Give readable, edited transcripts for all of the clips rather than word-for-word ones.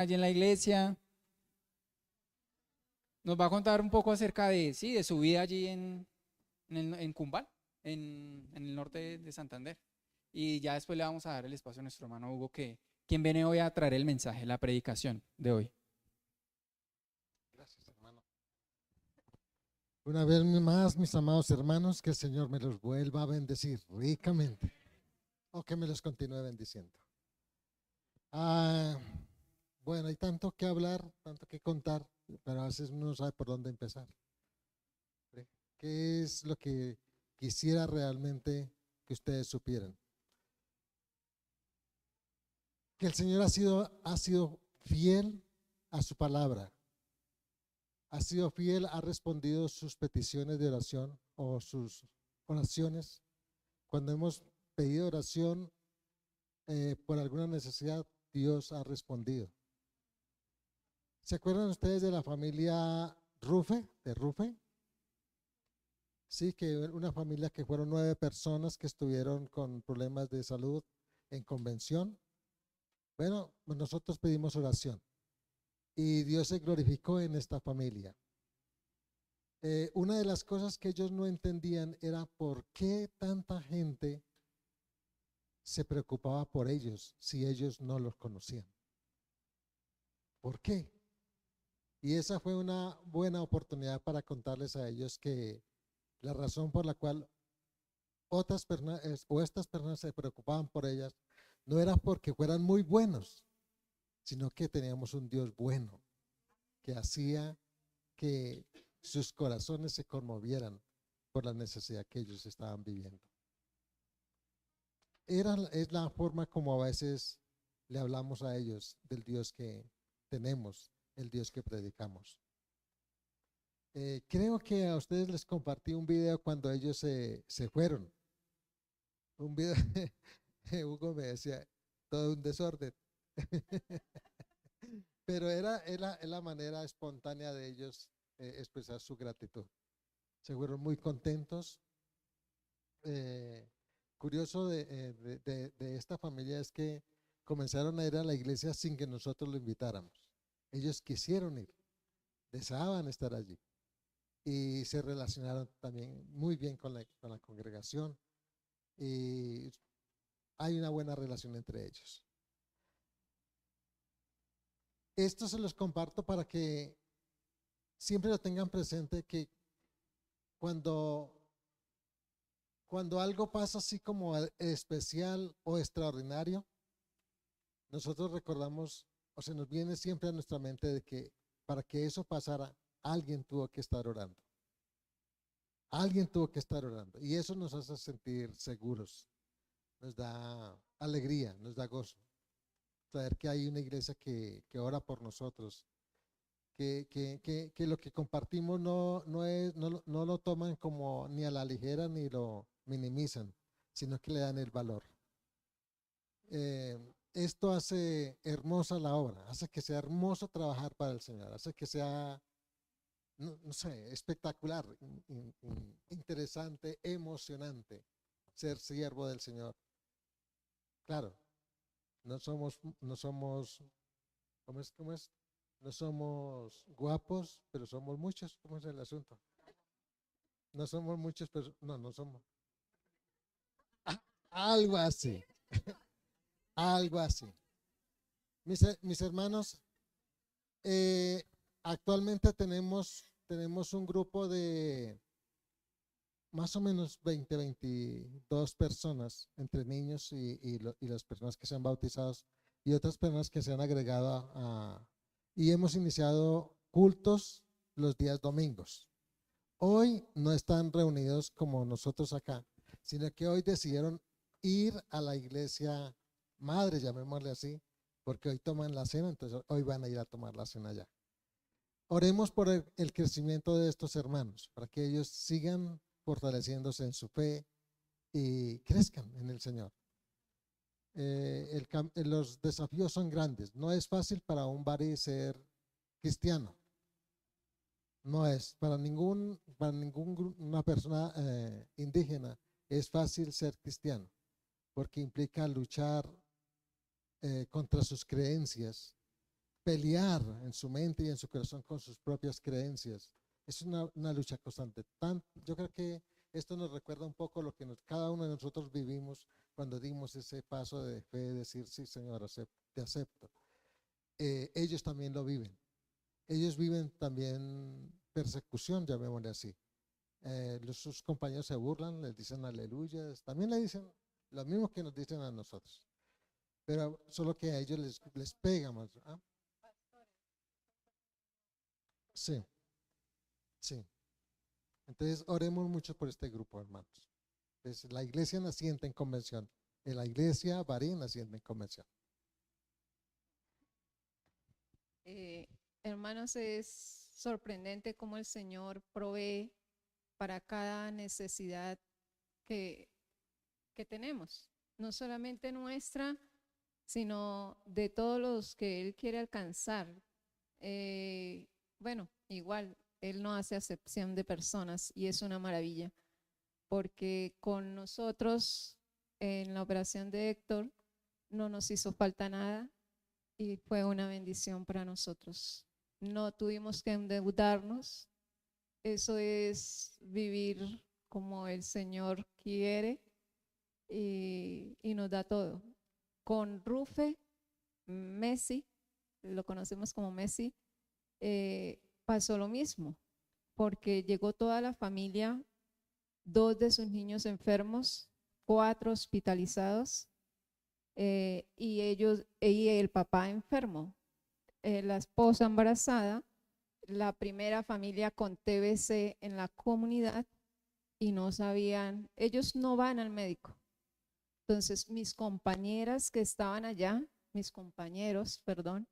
allí en la iglesia. Nos va a contar un poco acerca de, sí, de su vida allí en Cumbal, en el norte de Santander. Y ya después le vamos a dar el espacio a nuestro hermano Hugo, quien viene hoy a traer el mensaje, la predicación de hoy. Gracias, hermano. Una vez más, mis amados hermanos, que el Señor me los vuelva a bendecir ricamente o que me los continúe bendiciendo. Ah, bueno, hay tanto que hablar, tanto que contar, pero a veces uno no sabe por dónde empezar. ¿Sí? ¿Qué es lo que quisiera realmente que ustedes supieran? Que el Señor ha sido fiel a su palabra, ha sido fiel, ha respondido sus peticiones de oración o sus oraciones. Cuando hemos pedido oración por alguna necesidad, Dios ha respondido. ¿Se acuerdan ustedes de la familia Rufe, de Rufe? Sí, que una familia que fueron 9 personas que estuvieron con problemas de salud en convención. Bueno, pues nosotros pedimos oración y Dios se glorificó en esta familia. Una de las cosas que ellos no entendían era por qué tanta gente se preocupaba por ellos si ellos no los conocían. ¿Por qué? Y esa fue una buena oportunidad para contarles a ellos que la razón por la cual otras personas o estas personas se preocupaban por ellas no era porque fueran muy buenos, sino que teníamos un Dios bueno que hacía que sus corazones se conmovieran por la necesidad que ellos estaban viviendo. Es la forma como a veces le hablamos a ellos del Dios que tenemos, el Dios que predicamos. Creo que a ustedes les compartí un video cuando ellos se fueron. Un video, Hugo me decía, todo un desorden. Pero es la manera espontánea de ellos expresar su gratitud. Se fueron muy contentos. Eh, Curioso de esta familia es que comenzaron a ir a la iglesia sin que nosotros lo invitáramos. Ellos quisieron ir, deseaban estar allí y se relacionaron también muy bien con la congregación y hay una buena relación entre ellos. Esto se los comparto para que siempre lo tengan presente que cuando, cuando algo pasa así como especial o extraordinario, nosotros recordamos o se nos viene siempre a nuestra mente de que para que eso pasara, alguien tuvo que estar orando. Alguien tuvo que estar orando. Y eso nos hace sentir seguros, nos da alegría, nos da gozo. Saber que hay una iglesia que ora por nosotros, que lo que compartimos no lo toman como ni a la ligera ni lo minimizan, sino que le dan el valor. Esto hace hermosa la obra, hace que sea hermoso trabajar para el Señor, hace que sea, no sé, espectacular, interesante, emocionante ser siervo del Señor. Claro, no somos, ¿cómo es? ¿Cómo es? No somos guapos, pero somos muchos. ¿Cómo es el asunto? No somos muchos, pero no somos. Ah, algo así, algo así. Mis hermanos, eh, actualmente tenemos un grupo de más o menos 20, 22 personas, entre niños y las personas que se han bautizado y otras personas que se han agregado y hemos iniciado cultos los días domingos. Hoy no están reunidos como nosotros acá, sino que hoy decidieron ir a la iglesia madre, llamémosle así, porque hoy toman la cena, entonces hoy van a ir a tomar la cena allá. Oremos por el crecimiento de estos hermanos, para que ellos sigan fortaleciéndose en su fe y crezcan en el Señor. Los desafíos son grandes. No es fácil para un bari ser cristiano. No es. Una persona indígena es fácil ser cristiano, porque implica luchar contra sus creencias, pelear en su mente y en su corazón con sus propias creencias. Es una lucha constante. Yo creo que esto nos recuerda un poco lo que cada uno de nosotros vivimos cuando dimos ese paso de fe, de decir, sí, Señor, te acepto. Ellos también lo viven. Ellos viven también persecución, llamémosle así. Sus compañeros se burlan, les dicen aleluyas, también le dicen lo mismo que nos dicen a nosotros, pero solo que a ellos les pega más. ¿Ah? Sí, sí. Entonces oremos mucho por este grupo, hermanos. Entonces, la iglesia naciente en convención, en la iglesia Bahrein naciente en convención. Eh, Hermanos, es sorprendente cómo el Señor provee para cada necesidad que, que tenemos, no solamente nuestra, sino de todos los que Él quiere alcanzar. Bueno, igual, Él no hace acepción de personas y es una maravilla, porque con nosotros en la operación de Héctor no nos hizo falta nada y fue una bendición para nosotros. No tuvimos que endeudarnos, eso es vivir como el Señor quiere y nos da todo. Con Rufe, Messi, lo conocemos como Messi, pasó lo mismo, porque llegó toda la familia, 2 de sus niños enfermos, 4 hospitalizados, y el papá enfermo, la esposa embarazada, la primera familia con TBC en la comunidad y no sabían, ellos no van al médico. Entonces mis compañeras que estaban allá, mis compañeros, perdón,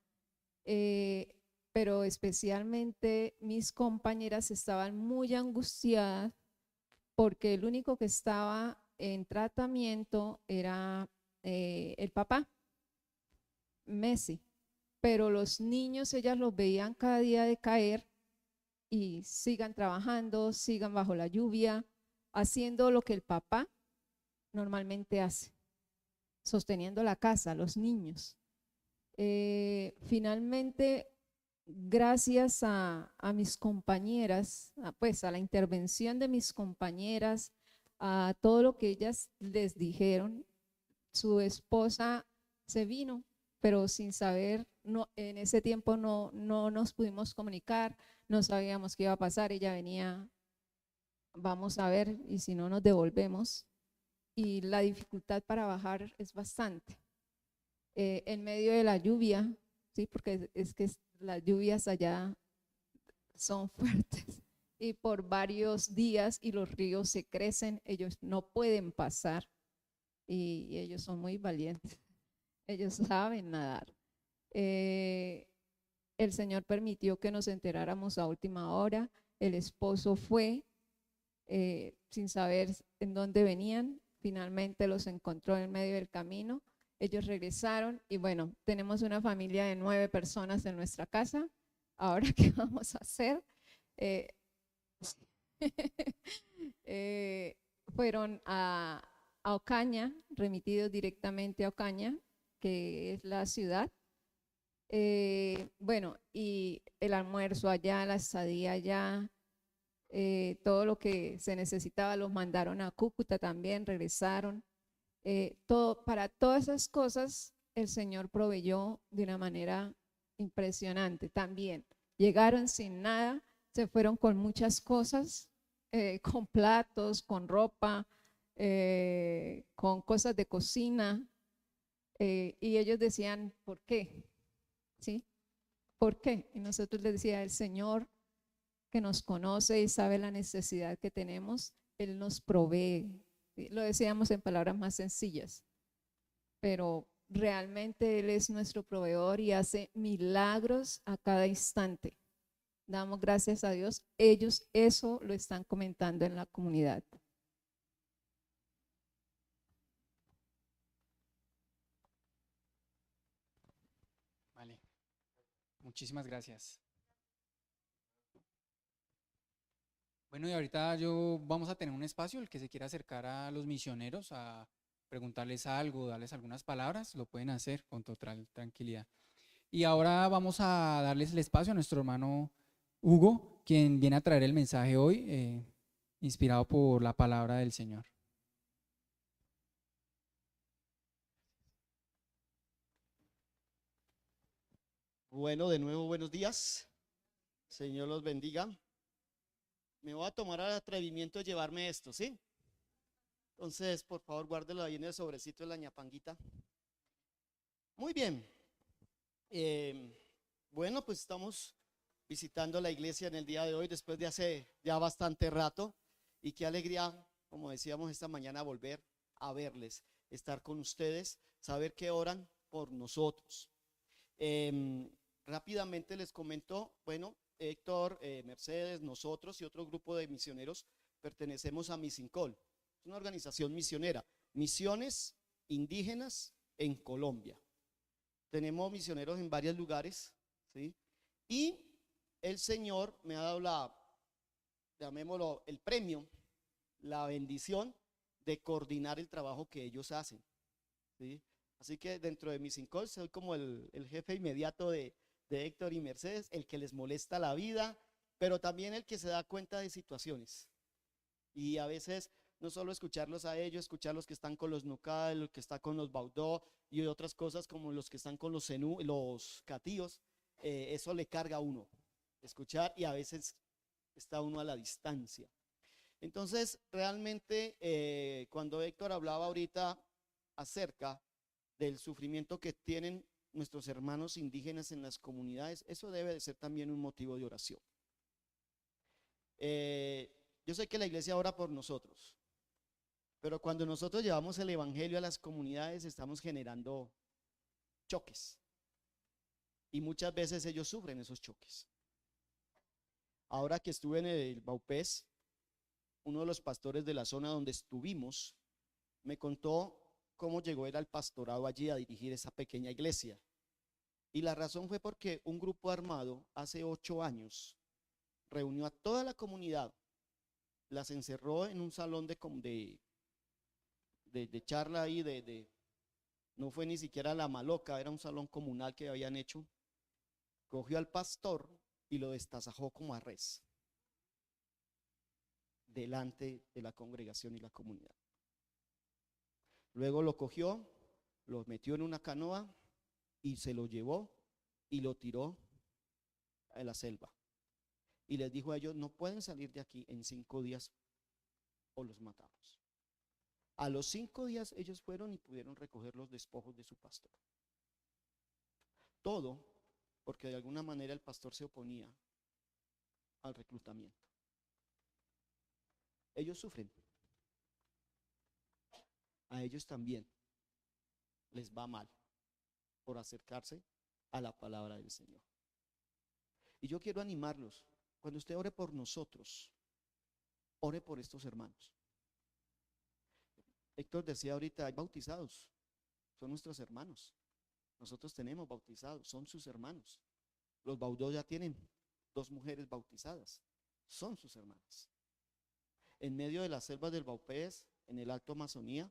pero especialmente mis compañeras estaban muy angustiadas porque el único que estaba en tratamiento era el papá, Messi, pero los niños ellas los veían cada día decaer y sigan trabajando, sigan bajo la lluvia, haciendo lo que el papá normalmente hace, sosteniendo la casa, los niños. Finalmente, gracias a mis compañeras, pues a la intervención de mis compañeras, a todo lo que ellas les dijeron, su esposa se vino, pero sin saber, no, en ese tiempo no nos pudimos comunicar, no sabíamos qué iba a pasar, ella venía, vamos a ver, y si no nos devolvemos, y la dificultad para bajar es bastante. En medio de la lluvia, ¿sí? Porque es que las lluvias allá son fuertes, y por varios días, y los ríos se crecen, ellos no pueden pasar, y ellos son muy valientes, ellos saben nadar. El Señor permitió que nos enteráramos a última hora, el esposo fue sin saber en dónde venían, finalmente los encontró en medio del camino, ellos regresaron y bueno, tenemos una familia de 9 personas en nuestra casa. Ahora, ¿qué vamos a hacer? Fueron a Ocaña, remitidos directamente a Ocaña, que es la ciudad. Bueno, y el almuerzo allá, la estadía allá, todo lo que se necesitaba los mandaron a Cúcuta también, regresaron. Para todas esas cosas el Señor proveyó de una manera impresionante también. Llegaron sin nada, se fueron con muchas cosas, con platos, con ropa, con cosas de cocina, y ellos decían, ¿por qué? ¿Sí? ¿Por qué? Y nosotros les decía, el Señor que nos conoce y sabe la necesidad que tenemos, Él nos provee. Lo decíamos en palabras más sencillas, pero realmente Él es nuestro proveedor y hace milagros a cada instante. Damos gracias a Dios. Ellos eso lo están comentando en la comunidad. Vale. Muchísimas gracias. Bueno, y ahorita vamos a tener un espacio, el que se quiera acercar a los misioneros a preguntarles algo, darles algunas palabras, lo pueden hacer con total tranquilidad. Y ahora vamos a darles el espacio a nuestro hermano Hugo, quien viene a traer el mensaje hoy, inspirado por la palabra del Señor. Bueno, de nuevo, buenos días. Señor los bendiga. Me voy a tomar el atrevimiento de llevarme esto, ¿sí? Entonces, por favor, guárdelo ahí en el sobrecito de la ñapanguita. Muy bien. Bueno, pues estamos visitando la iglesia en el día de hoy, después de hace ya bastante rato. Y qué alegría, como decíamos esta mañana, volver a verles, estar con ustedes, saber que oran por nosotros. Rápidamente les comento, bueno, Héctor, Mercedes, nosotros y otro grupo de misioneros pertenecemos a Misincol, es una organización misionera, misiones indígenas en Colombia. Tenemos misioneros en varios lugares, ¿sí? Y el Señor me ha dado llamémoslo, el premio, la bendición de coordinar el trabajo que ellos hacen, ¿sí? Así que dentro de Misincol soy como el jefe inmediato de Héctor y Mercedes, el que les molesta la vida, pero también el que se da cuenta de situaciones. Y a veces no solo escucharlos a ellos, escuchar los que están con los Nucal, los que están con los Baudó y otras cosas como los que están con los Zenú, los Catíos, eso le carga a uno, escuchar, y a veces está uno a la distancia. Entonces, realmente, cuando Héctor hablaba ahorita acerca del sufrimiento que tienen nuestros hermanos indígenas en las comunidades, eso debe de ser también un motivo de oración. Yo sé que la iglesia ora por nosotros, pero cuando nosotros llevamos el evangelio a las comunidades estamos generando choques y muchas veces ellos sufren esos choques. Ahora que estuve en el Baupés, uno de los pastores de la zona donde estuvimos me contó cómo llegó él al pastorado allí a dirigir esa pequeña iglesia. Y la razón fue porque un grupo armado hace 8 años reunió a toda la comunidad, las encerró en un salón de charla ahí, no fue ni siquiera la maloca, era un salón comunal que habían hecho. Cogió al pastor y lo destasajó como a res delante de la congregación y la comunidad. Luego lo cogió, lo metió en una canoa y se lo llevó y lo tiró a la selva. Y les dijo a ellos, no pueden salir de aquí en 5 días o los matamos. A los 5 días ellos fueron y pudieron recoger los despojos de su pastor. Todo porque de alguna manera el pastor se oponía al reclutamiento. Ellos sufren. A ellos también les va mal por acercarse a la palabra del Señor. Y yo quiero animarlos, cuando usted ore por nosotros, ore por estos hermanos. Héctor decía ahorita, hay bautizados, son nuestros hermanos. Nosotros tenemos bautizados, son sus hermanos. Los Baudó ya tienen 2 mujeres bautizadas, son sus hermanas. En medio de las selvas del Baupés, en el Alto Amazonía,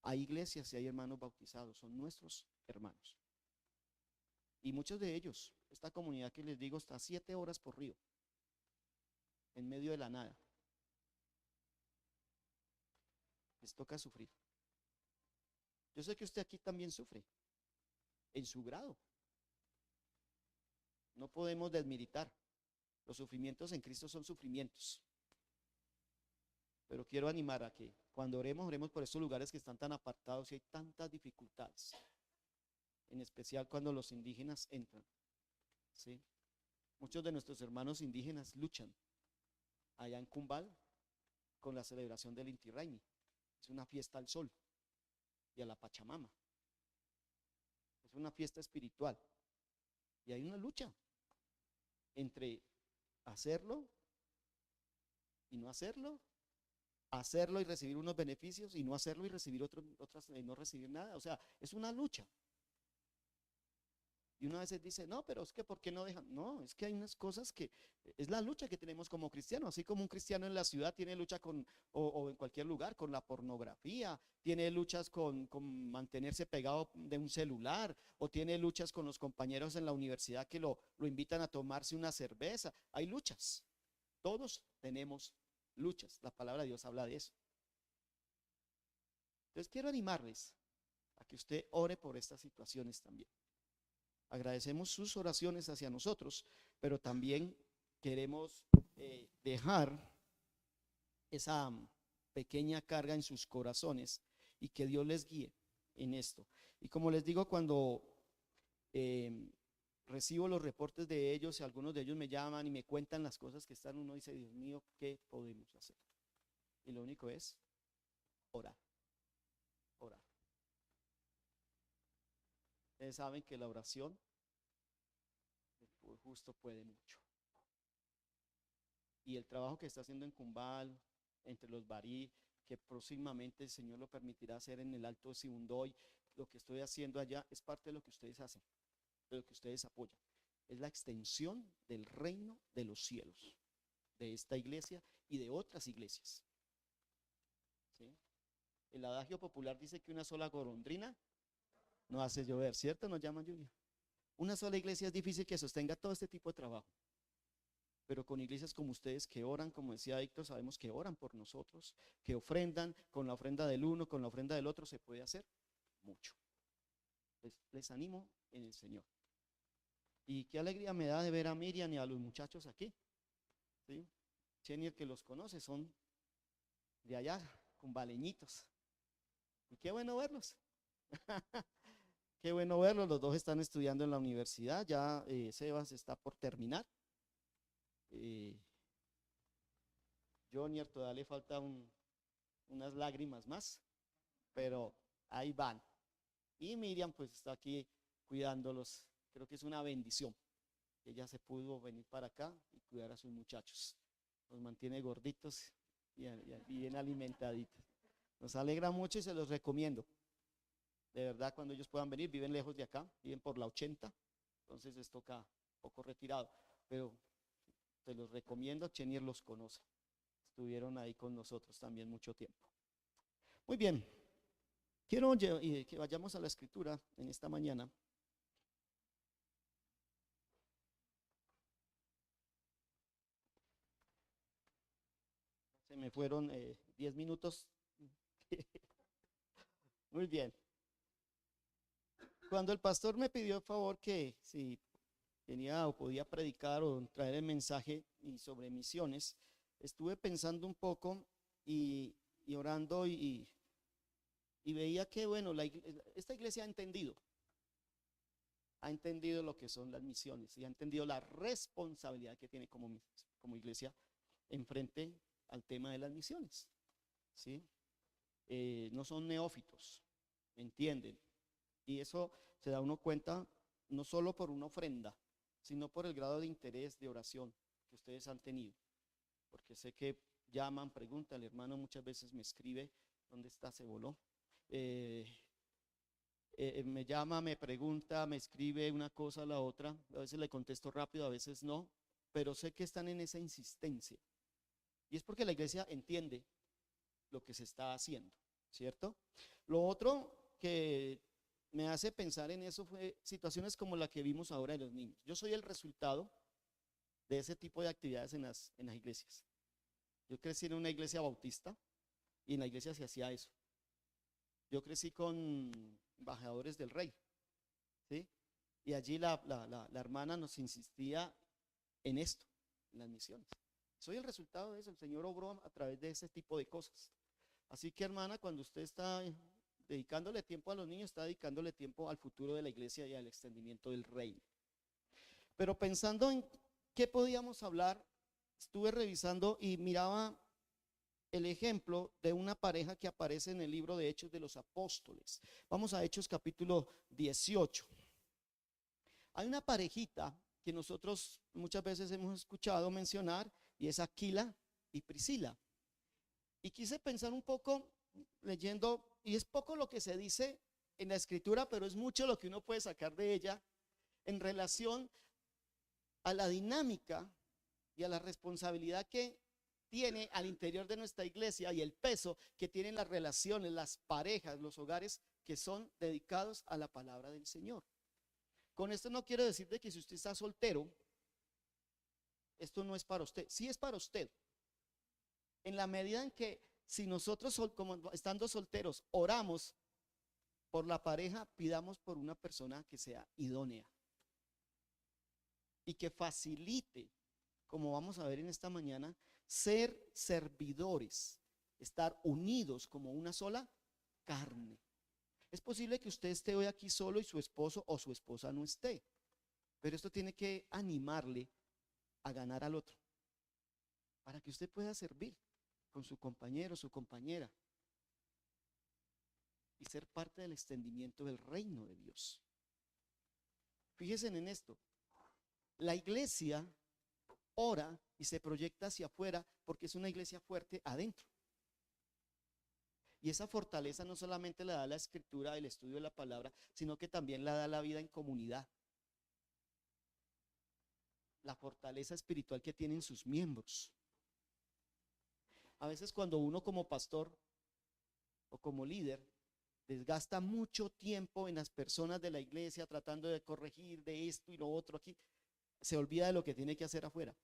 hay iglesias y hay hermanos bautizados, son nuestros hermanos. Y muchos de ellos, esta comunidad que les digo está a 7 horas por río, en medio de la nada. Les toca sufrir. Yo sé que usted aquí también sufre, en su grado. No podemos desmilitar. Los sufrimientos en Cristo son sufrimientos. Pero quiero animar a que cuando oremos, oremos por estos lugares que están tan apartados y hay tantas dificultades. En especial cuando los indígenas entran, ¿sí? Muchos de nuestros hermanos indígenas luchan allá en Cumbal con la celebración del Inti Raymi. Es una fiesta al sol y a la Pachamama. Es una fiesta espiritual. Y hay una lucha entre hacerlo y no hacerlo, hacerlo y recibir unos beneficios y no hacerlo y recibir otras y no recibir nada. O sea, es una lucha. Y uno a veces dice, no, pero es que ¿por qué no dejan? No, es que hay unas cosas que es la lucha que tenemos como cristianos, así como un cristiano en la ciudad tiene lucha o en cualquier lugar, con la pornografía, tiene luchas con mantenerse pegado de un celular, o tiene luchas con los compañeros en la universidad que lo invitan a tomarse una cerveza. Hay luchas, todos tenemos luchas, la palabra de Dios habla de eso. Entonces quiero animarles a que usted ore por estas situaciones también. Agradecemos sus oraciones hacia nosotros, pero también queremos dejar esa pequeña carga en sus corazones y que Dios les guíe en esto. Y como les digo, cuando recibo los reportes de ellos, y algunos de ellos me llaman y me cuentan las cosas que están, uno dice, Dios mío, ¿qué podemos hacer? Y lo único es orar, orar. Ustedes saben que la oración del justo puede mucho. Y el trabajo que está haciendo en Cumbal, entre los Barí, que próximamente el Señor lo permitirá hacer en el Alto de Sibundoy, lo que estoy haciendo allá es parte de lo que ustedes hacen, de lo que ustedes apoyan. Es la extensión del reino de los cielos, de esta iglesia y de otras iglesias. ¿Sí? El adagio popular dice que una sola golondrina no hace llover, ¿cierto? Nos llaman lluvia. Una sola iglesia es difícil que sostenga todo este tipo de trabajo, pero con iglesias como ustedes que oran, como decía Víctor, sabemos que oran por nosotros, que ofrendan, con la ofrenda del uno, con la ofrenda del otro, se puede hacer mucho. Les animo en el Señor. Y qué alegría me da de ver a Miriam y a los muchachos aquí. ¿Sí? Chenier, que los conoce, son de allá, cumbaleñitos. Y qué bueno verlos. Qué bueno verlos, los dos están estudiando en la universidad, ya Sebas está por terminar. Jonier todavía le falta unas lágrimas más, pero ahí van. Y Miriam pues está aquí cuidándolos, creo que es una bendición. Ella se pudo venir para acá y cuidar a sus muchachos. Los mantiene gorditos y bien alimentaditos. Nos alegra mucho y se los recomiendo. De verdad, cuando ellos puedan venir, viven lejos de acá, viven por la 80, entonces les toca un poco retirado, pero se los recomiendo, Chenier los conoce, estuvieron ahí con nosotros también mucho tiempo. Muy bien, quiero que vayamos a la escritura en esta mañana. Se me fueron 10 minutos. Muy bien. Cuando el pastor me pidió el favor que si tenía o podía predicar o traer el mensaje y sobre misiones, estuve pensando un poco y orando y veía que, bueno, esta iglesia ha entendido lo que son las misiones y ha entendido la responsabilidad que tiene como iglesia enfrente al tema de las misiones, ¿sí? No son neófitos, entienden. Y eso se da uno cuenta no solo por una ofrenda, sino por el grado de interés, de oración que ustedes han tenido. Porque sé que llaman, preguntan, el hermano muchas veces me escribe, ¿dónde está? Se voló. Me llama, me pregunta, me escribe una cosa a la otra, a veces le contesto rápido, a veces no, pero sé que están en esa insistencia. Y es porque la iglesia entiende lo que se está haciendo, ¿cierto? Lo otro que me hace pensar en eso fue situaciones como la que vimos ahora de los niños. Yo soy el resultado de ese tipo de actividades en las iglesias. Yo crecí en una iglesia bautista y en la iglesia se hacía eso. Yo crecí con embajadores del rey, ¿sí? Y allí la hermana nos insistía en esto, en las misiones. Soy el resultado de eso, el Señor obró a través de ese tipo de cosas. Así que, hermana, cuando usted está dedicándole tiempo a los niños, está dedicándole tiempo al futuro de la iglesia y al extendimiento del reino. Pero pensando en qué podíamos hablar, estuve revisando y miraba el ejemplo de una pareja que aparece en el libro de Hechos de los Apóstoles. Vamos a Hechos capítulo 18. Hay una parejita que nosotros muchas veces hemos escuchado mencionar y es Aquila y Priscila. Y quise pensar un poco leyendo, y es poco lo que se dice en la escritura, pero es mucho lo que uno puede sacar de ella, en relación a la dinámica y a la responsabilidad que tiene al interior de nuestra iglesia y el peso que tienen las relaciones, las parejas, los hogares que son dedicados a la palabra del Señor. Con esto no quiero decir de que si usted está soltero, esto no es para usted. Sí es para usted. En la medida en que si nosotros, como estando solteros, oramos por la pareja, pidamos por una persona que sea idónea y que facilite, como vamos a ver en esta mañana, ser servidores, estar unidos como una sola carne. Es posible que usted esté hoy aquí solo y su esposo o su esposa no esté, pero esto tiene que animarle a ganar al otro, para que usted pueda servir con su compañero, su compañera, y ser parte del extendimiento del reino de Dios. Fíjense en esto, la iglesia ora y se proyecta hacia afuera porque es una iglesia fuerte adentro. Y esa fortaleza no solamente la da la escritura, el estudio de la palabra, sino que también la da la vida en comunidad. La fortaleza espiritual que tienen sus miembros. A veces cuando uno como pastor o como líder desgasta mucho tiempo en las personas de la iglesia tratando de corregir de esto y lo otro aquí, se olvida de lo que tiene que hacer afuera.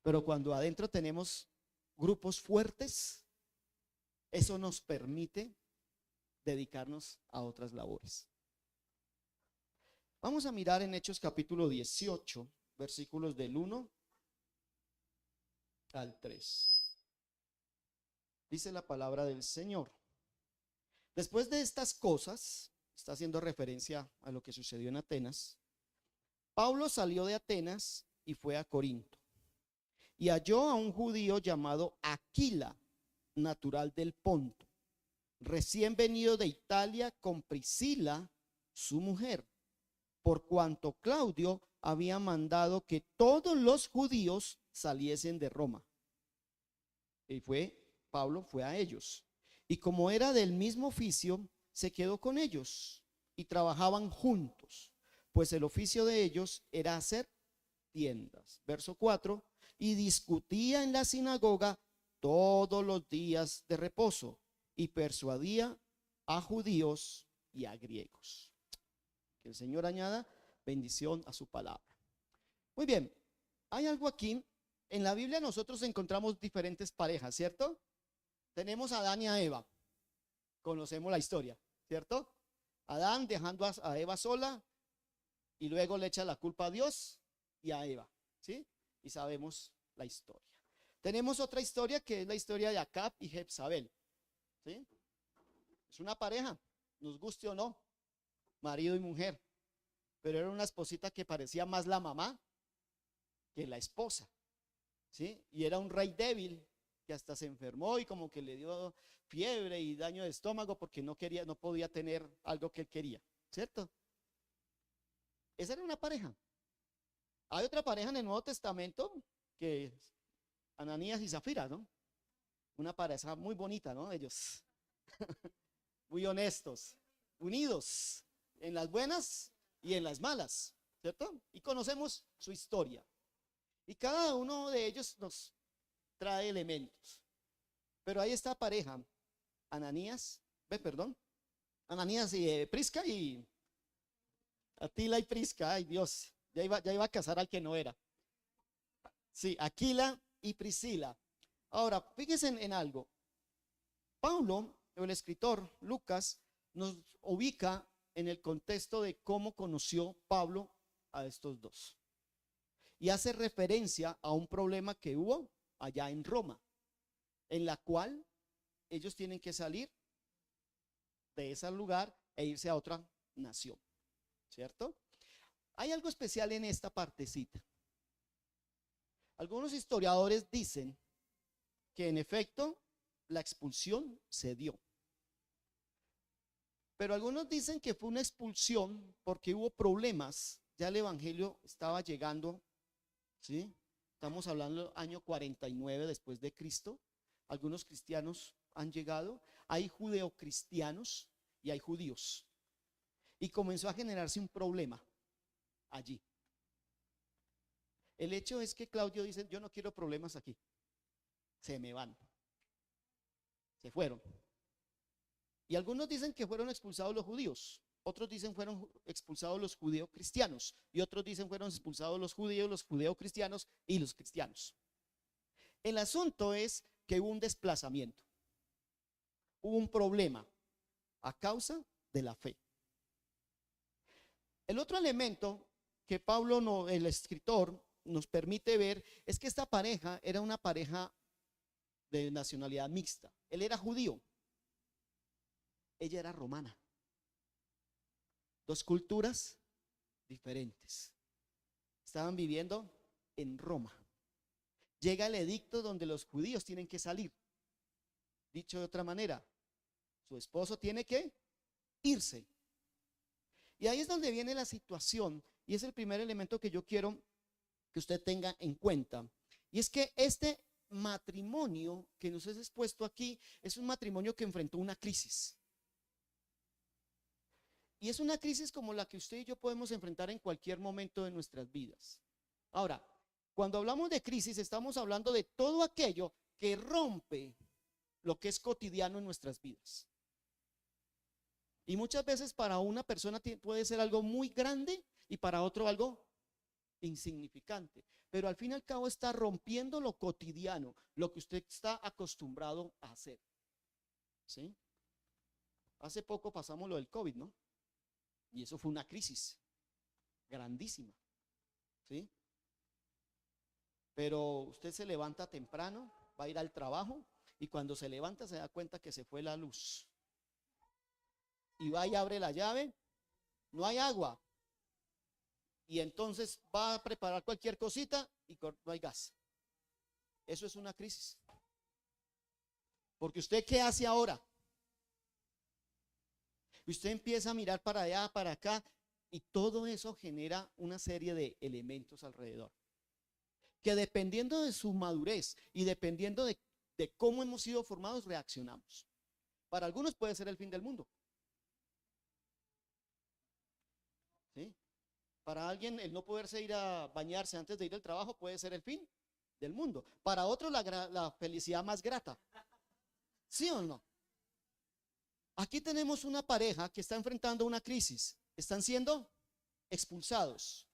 Pero cuando adentro tenemos grupos fuertes, eso nos permite dedicarnos a otras labores. Vamos a mirar en Hechos capítulo 18, versículos del 1 al 3. Dice la palabra del Señor. Después de estas cosas, está haciendo referencia a lo que sucedió en Atenas, Pablo salió de Atenas y fue a Corinto. Y halló a un judío llamado Aquila, natural del Ponto, recién venido de Italia con Priscila, su mujer, por cuanto Claudio había mandado que todos los judíos saliesen de Roma. Y Pablo fue a ellos. Y como era del mismo oficio, se quedó con ellos y trabajaban juntos, pues el oficio de ellos era hacer tiendas. Verso 4, y discutía en la sinagoga todos los días de reposo y persuadía a judíos y a griegos. Que el Señor añada bendición a su palabra. Muy bien, hay algo aquí. En la Biblia nosotros encontramos diferentes parejas, ¿cierto? Tenemos a Adán y a Eva. Conocemos la historia, ¿cierto? Adán dejando a Eva sola y luego le echa la culpa a Dios y a Eva, ¿sí? Y sabemos la historia. Tenemos otra historia que es la historia de Acab y Jezabel, ¿sí? Es una pareja, nos guste o no, marido y mujer, pero era una esposita que parecía más la mamá que la esposa, ¿sí? Y era un rey débil que hasta se enfermó y como que le dio fiebre y daño de estómago porque no podía tener algo que él quería, ¿cierto? Esa era una pareja. Hay otra pareja en el Nuevo Testamento que es Ananías y Zafira, ¿no? Una pareja muy bonita, ¿no? Ellos, muy honestos, unidos en las buenas y en las malas, ¿cierto? Y conocemos su historia. Y cada uno de ellos nos trae elementos. Pero ahí está pareja, Ananías y Prisca y Atila y Prisca, ay Dios, ya iba a casar al que no era. Sí, Aquila y Priscila. Ahora, fíjense en algo. Pablo, el escritor Lucas, nos ubica en el contexto de cómo conoció Pablo a estos dos. Y hace referencia a un problema que hubo allá en Roma, en la cual ellos tienen que salir de ese lugar e irse a otra nación, ¿cierto? Hay algo especial en esta partecita. Algunos historiadores dicen que en efecto la expulsión se dio. Pero algunos dicen que fue una expulsión porque hubo problemas. Ya el evangelio estaba llegando, ¿sí? Estamos hablando del año 49 después de Cristo. Algunos cristianos han llegado. Hay judeocristianos y hay judíos. Y comenzó a generarse un problema. allí. El hecho es que Claudio dice, yo no quiero problemas aquí. Se me van. Se fueron. Y algunos dicen que fueron expulsados los judíos. Otros dicen fueron expulsados los judíos cristianos. Y otros dicen fueron expulsados los judeo cristianos y los cristianos. El asunto es que hubo un desplazamiento. Hubo un problema a causa de la fe. El otro elemento que Pablo, el escritor, nos permite ver es que esta pareja era una pareja de nacionalidad mixta. Él era judío, ella era romana. Dos culturas diferentes. Estaban viviendo en Roma. Llega el edicto donde los judíos tienen que salir. Dicho de otra manera, su esposo tiene que irse. Y ahí es donde viene la situación, y es el primer elemento que yo quiero que usted tenga en cuenta. Y es que este matrimonio que nos es expuesto aquí es un matrimonio que enfrentó una crisis. Y es una crisis como la que usted y yo podemos enfrentar en cualquier momento de nuestras vidas. Ahora, cuando hablamos de crisis, estamos hablando de todo aquello que rompe lo que es cotidiano en nuestras vidas. Y muchas veces para una persona puede ser algo muy grande y para otro algo insignificante. Pero al fin y al cabo está rompiendo lo cotidiano, lo que usted está acostumbrado a hacer. ¿Sí? Hace poco pasamos lo del COVID, ¿no? Y eso fue una crisis grandísima. ¿Sí? Pero usted se levanta temprano, va a ir al trabajo y cuando se levanta se da cuenta que se fue la luz. Y va y abre la llave, no hay agua. Y entonces va a preparar cualquier cosita y no hay gas. Eso es una crisis. Porque usted, ¿qué hace ahora? Usted empieza a mirar para allá, para acá, y todo eso genera una serie de elementos alrededor. Que dependiendo de su madurez y dependiendo de cómo hemos sido formados, reaccionamos. Para algunos puede ser el fin del mundo. ¿Sí? Para alguien el no poderse ir a bañarse antes de ir al trabajo puede ser el fin del mundo. Para otros la felicidad más grata. ¿Sí o no? Aquí tenemos una pareja que está enfrentando una crisis. Están siendo expulsados.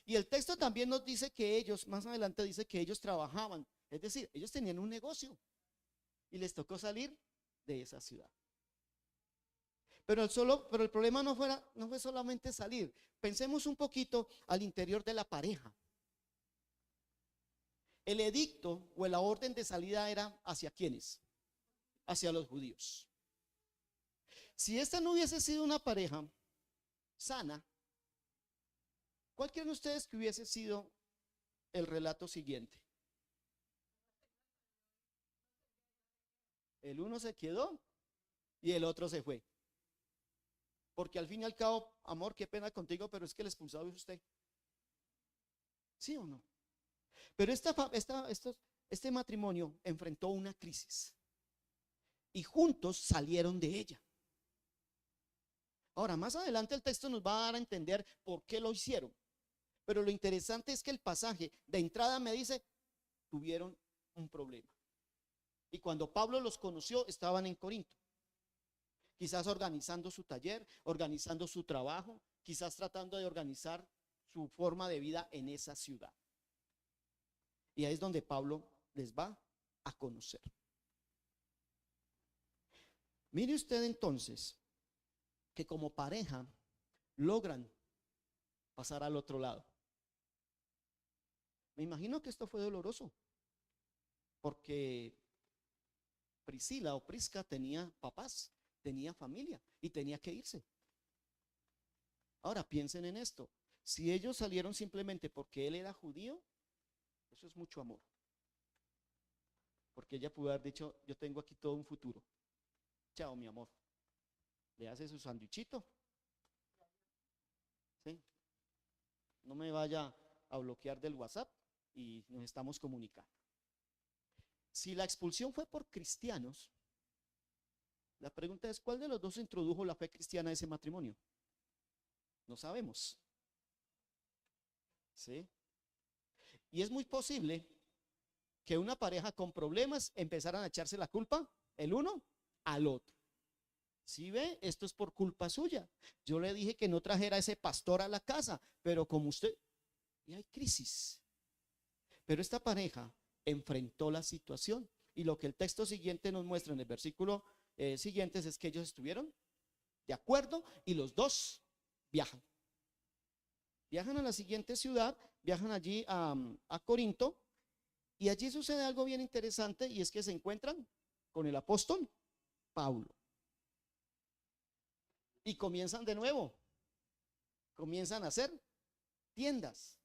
Y el texto también nos dice que ellos, más adelante dice que ellos trabajaban. Es decir, ellos tenían un negocio y les tocó salir de esa ciudad. Pero el problema no fue solamente salir. Pensemos un poquito al interior de la pareja. El edicto o la orden de salida era ¿hacia quiénes? Hacia los judíos. Si esta no hubiese sido una pareja sana, ¿cuál creen ustedes que hubiese sido el relato siguiente? El uno se quedó y el otro se fue. Porque al fin y al cabo, amor, qué pena contigo, pero es que el expulsado es usted. ¿Sí o no? Pero este matrimonio enfrentó una crisis y juntos salieron de ella. Ahora, más adelante el texto nos va a dar a entender por qué lo hicieron. Pero lo interesante es que el pasaje de entrada me dice, tuvieron un problema. Y cuando Pablo los conoció, estaban en Corinto. Quizás organizando su taller, organizando su trabajo, quizás tratando de organizar su forma de vida en esa ciudad. Y ahí es donde Pablo les va a conocer. Mire usted entonces que como pareja logran pasar al otro lado. Me imagino que esto fue doloroso, porque Priscila o Prisca tenía papás, tenía familia y tenía que irse. Ahora piensen en esto, si ellos salieron simplemente porque él era judío, eso es mucho amor. Porque ella pudo haber dicho, yo tengo aquí todo un futuro. Chao, mi amor. Le hace su sándwichito. ¿Sí? No me vaya a bloquear del WhatsApp y nos estamos comunicando. Si la expulsión fue por cristianos, la pregunta es, ¿cuál de los dos introdujo la fe cristiana a ese matrimonio? No sabemos. ¿Sí? Y es muy posible que una pareja con problemas empezaran a echarse la culpa el uno al otro. Si ve, esto es por culpa suya. Yo le dije que no trajera a ese pastor a la casa, pero como usted, y hay crisis. Pero esta pareja enfrentó la situación y lo que el texto siguiente nos muestra en el versículo siguiente es que ellos estuvieron de acuerdo y los dos viajan. Viajan a la siguiente ciudad, viajan allí a Corinto y allí sucede algo bien interesante y es que se encuentran con el apóstol Pablo. Y comienzan de nuevo, comienzan a hacer tiendas.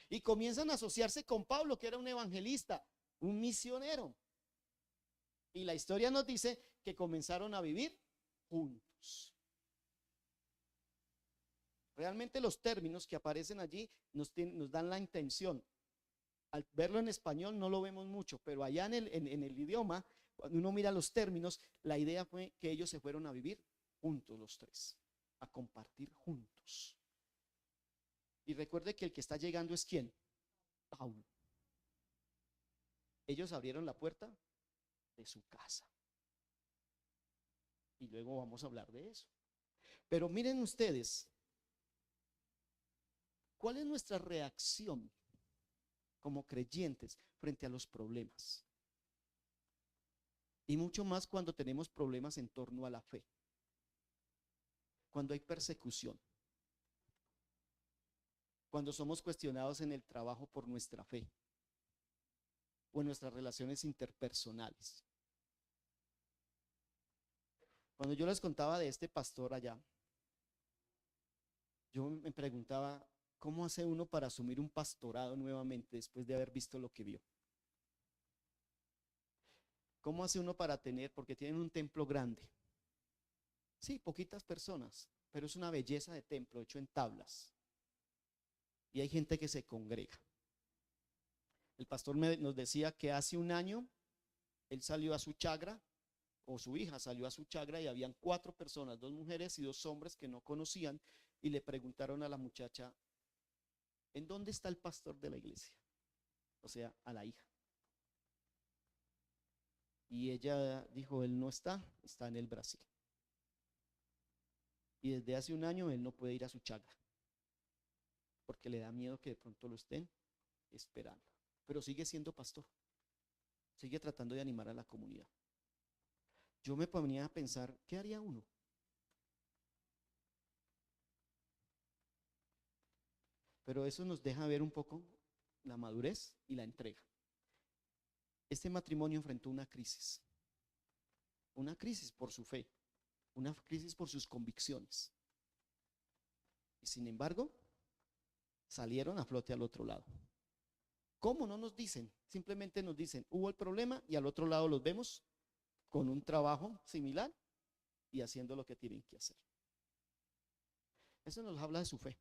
Y comienzan a asociarse con Pablo, que era un evangelista, un misionero. Y la historia nos dice que comenzaron a vivir juntos. Realmente los términos que aparecen allí nos dan la intención. Al verlo en español no lo vemos mucho, pero allá en el idioma, cuando uno mira los términos, la idea fue que ellos se fueron a vivir juntos los tres, a compartir juntos. Y recuerde que el que está llegando es ¿quién? Pablo. Ellos abrieron la puerta de su casa. Y luego vamos a hablar de eso. Pero miren ustedes, ¿cuál es nuestra reacción como creyentes frente a los problemas? Y mucho más cuando tenemos problemas en torno a la fe. Cuando hay persecución. Cuando somos cuestionados en el trabajo por nuestra fe o en nuestras relaciones interpersonales. Cuando yo les contaba de este pastor allá, yo me preguntaba, ¿cómo hace uno para asumir un pastorado nuevamente después de haber visto lo que vio? ¿Cómo hace uno para tener, porque tienen un templo grande? Sí, poquitas personas, pero es una belleza de templo hecho en tablas. Y hay gente que se congrega. El pastor nos decía que hace un año él salió a su chagra, o su hija salió a su chagra, y habían 4 personas, 2 mujeres y 2 hombres que no conocían, y le preguntaron a la muchacha, ¿en dónde está el pastor de la iglesia? O sea, a la hija. Y ella dijo, él no está, está en el Brasil. Y desde hace un año él no puede ir a su chagra, porque le da miedo que de pronto lo estén esperando. Pero sigue siendo pastor, sigue tratando de animar a la comunidad. Yo me ponía a pensar, ¿qué haría uno? Pero eso nos deja ver un poco la madurez y la entrega. Este matrimonio enfrentó una crisis por su fe, una crisis por sus convicciones. Y sin embargo, salieron a flote al otro lado. ¿Cómo? No nos dicen, simplemente nos dicen, hubo el problema y al otro lado los vemos con un trabajo similar y haciendo lo que tienen que hacer. Eso nos habla de su fe,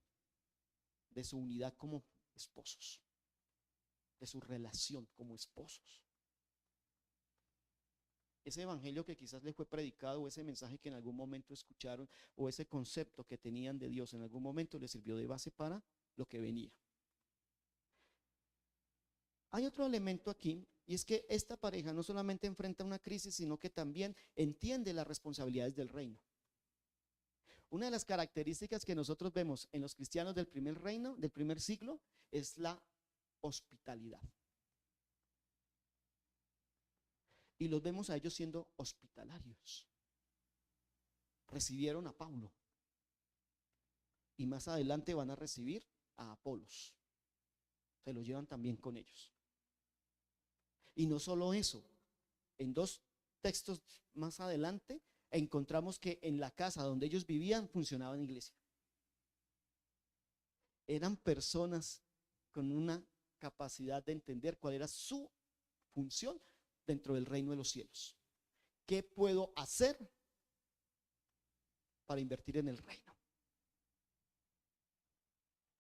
de su unidad como esposos, de su relación como esposos. Ese evangelio que quizás les fue predicado, o ese mensaje que en algún momento escucharon, o ese concepto que tenían de Dios en algún momento les sirvió de base para lo que venía. Hay otro elemento aquí, y es que esta pareja no solamente enfrenta una crisis, sino que también entiende las responsabilidades del reino. Una de las características que nosotros vemos en los cristianos del primer reino, del primer siglo, es la hospitalidad. Y los vemos a ellos siendo hospitalarios. Recibieron a Pablo. Y más adelante van a recibir a Apolos. Se lo llevan también con ellos. Y no solo eso, en 2 textos más adelante encontramos que en la casa donde ellos vivían funcionaba una iglesia. Eran personas con una capacidad de entender cuál era su función dentro del reino de los cielos. ¿Qué puedo hacer para invertir en el reino?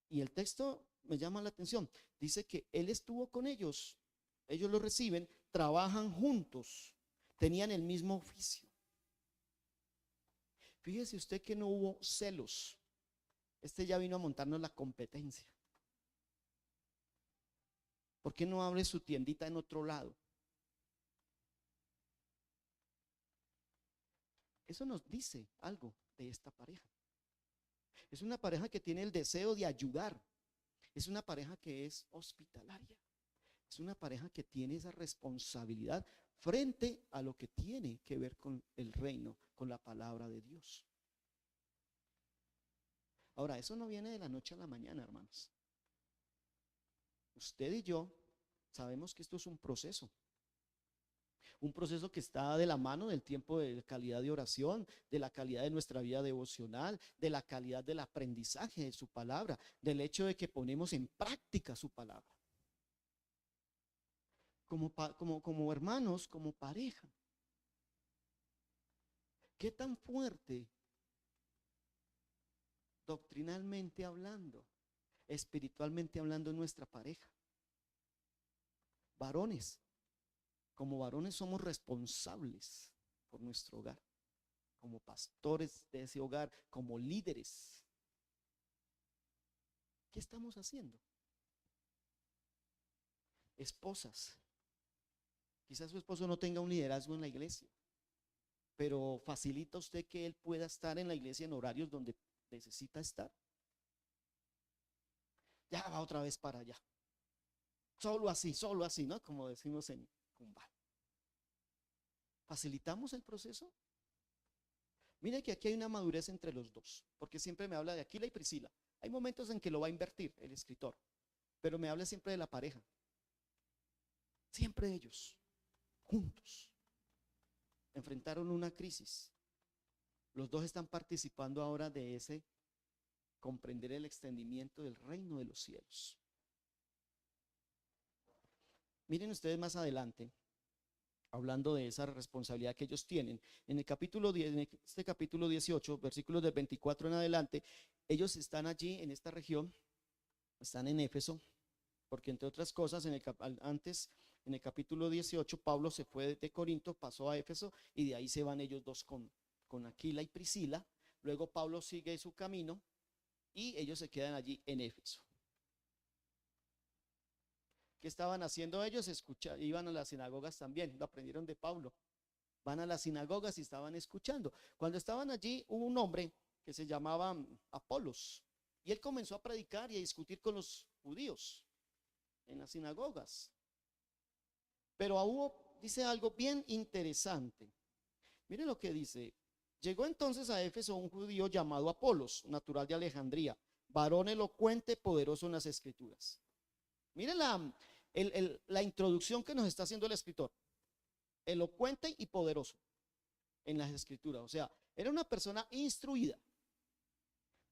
Y el texto me llama la atención. Dice que él estuvo con ellos. Ellos lo reciben, trabajan juntos, tenían el mismo oficio. Fíjese usted que no hubo celos, Este ya vino a montarnos la competencia. ¿Por qué no abre su tiendita en otro lado? Eso nos dice algo de esta pareja. Es una pareja que tiene el deseo de ayudar. Es una pareja que es hospitalaria. Es una pareja que tiene esa responsabilidad frente a lo que tiene que ver con el reino, con la palabra de Dios. Ahora, eso no viene de la noche a la mañana, hermanos. Usted y yo sabemos que esto es un proceso que está de la mano del tiempo de calidad de oración, de la calidad de nuestra vida devocional, de la calidad del aprendizaje de su palabra, del hecho de que ponemos en práctica su palabra. Como hermanos, como pareja. ¿Qué tan fuerte, doctrinalmente hablando, espiritualmente hablando, nuestra pareja? Varones, como varones somos responsables por nuestro hogar, como pastores de ese hogar, como líderes. ¿Qué estamos haciendo? Esposas, quizás su esposo no tenga un liderazgo en la iglesia, pero facilita usted que él pueda estar en la iglesia en horarios donde necesita estar. Ya va otra vez para allá. Solo así, ¿no? Como decimos en Cumbal. ¿Facilitamos el proceso? Mire que aquí hay una madurez entre los dos, porque siempre me habla de Aquila y Priscila. Hay momentos en que lo va a invertir el escritor, pero me habla siempre de la pareja. Siempre ellos, juntos, enfrentaron una crisis. Los dos están participando ahora de ese comprender el extendimiento del reino de los cielos. Miren ustedes más adelante, hablando de esa responsabilidad que ellos tienen, en el capítulo 10, en este capítulo 18, versículos del 24 en adelante, ellos están allí en esta región, están en Éfeso, porque entre otras cosas, antes, en el capítulo 18, Pablo se fue de Corinto, pasó a Éfeso, y de ahí se van ellos dos con Aquila y Priscila. Luego Pablo sigue su camino y ellos se quedan allí en Éfeso. ¿Qué estaban haciendo ellos? Iban a las sinagogas también, lo aprendieron de Pablo. Van a las sinagogas y estaban escuchando. Cuando estaban allí, hubo un hombre que se llamaba Apolos, y él comenzó a predicar y a discutir con los judíos en las sinagogas. Pero dice algo bien interesante. Miren lo que dice. Llegó entonces a Éfeso un judío llamado Apolos, natural de Alejandría, varón elocuente, poderoso en las escrituras. Miren la introducción que nos está haciendo el escritor. Elocuente y poderoso en las escrituras. O sea, era una persona instruida,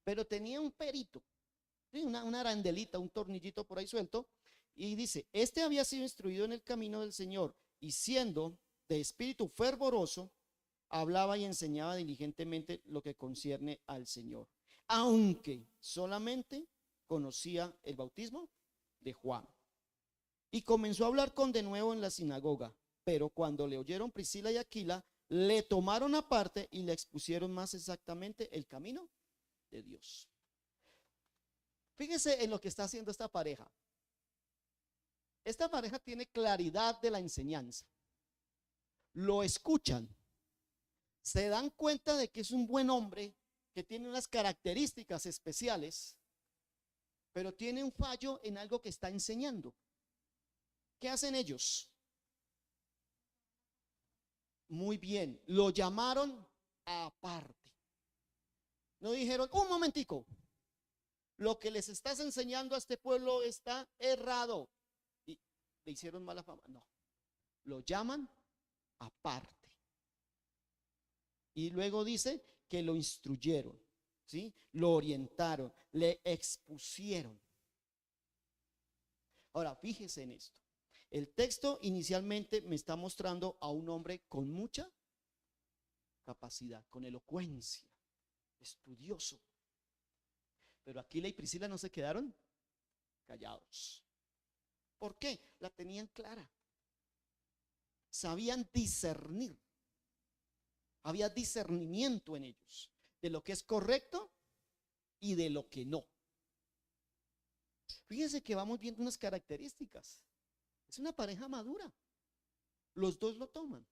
pero tenía un perito, ¿sí? una arandelita, un tornillito por ahí suelto. Y dice, este había sido instruido en el camino del Señor, y siendo de espíritu fervoroso, hablaba y enseñaba diligentemente lo que concierne al Señor, aunque solamente conocía el bautismo de Juan. Y comenzó a hablar con denuedo en la sinagoga, pero cuando le oyeron Priscila y Aquila, le tomaron aparte y le expusieron más exactamente el camino de Dios. Fíjense en lo que está haciendo esta pareja. Esta pareja tiene claridad de la enseñanza. Lo escuchan. Se dan cuenta de que es un buen hombre, que tiene unas características especiales, pero tiene un fallo en algo que está enseñando. ¿Qué hacen ellos? Muy bien, lo llamaron aparte. No dijeron, un momentico, lo que les estás enseñando a este pueblo está errado. Y le hicieron mala fama. No, lo llaman aparte. Y luego dice que lo instruyeron, ¿sí? Lo orientaron, le expusieron. Ahora, fíjese en esto. El texto inicialmente me está mostrando a un hombre con mucha capacidad, con elocuencia, estudioso. Pero Aquila y Priscila no se quedaron callados. ¿Por qué? La tenían clara. Sabían discernir. Había discernimiento en ellos de lo que es correcto y de lo que no. Fíjense que vamos viendo unas características. Es una pareja madura. Los dos lo toman.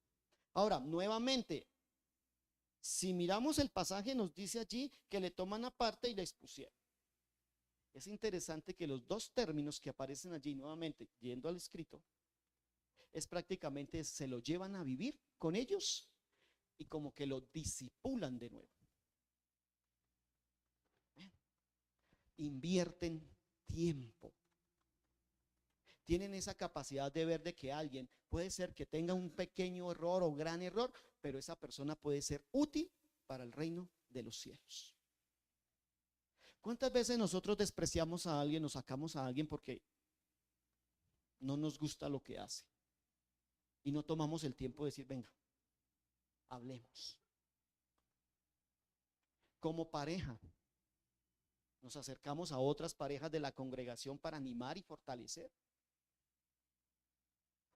Ahora, nuevamente, si miramos el pasaje, nos dice allí que le toman aparte y le expusieron. Es interesante que los dos términos que aparecen allí, nuevamente, yendo al escrito, es prácticamente se lo llevan a vivir con ellos y como que lo disipulan de nuevo. Invierten tiempo. Tienen esa capacidad de ver de que alguien puede ser que tenga un pequeño error o gran error, pero esa persona puede ser útil para el reino de los cielos. ¿Cuántas veces nosotros despreciamos a alguien o sacamos a alguien porque no nos gusta lo que hace? Y no tomamos el tiempo de decir, venga, hablemos. Como pareja, nos acercamos a otras parejas de la congregación para animar y fortalecer.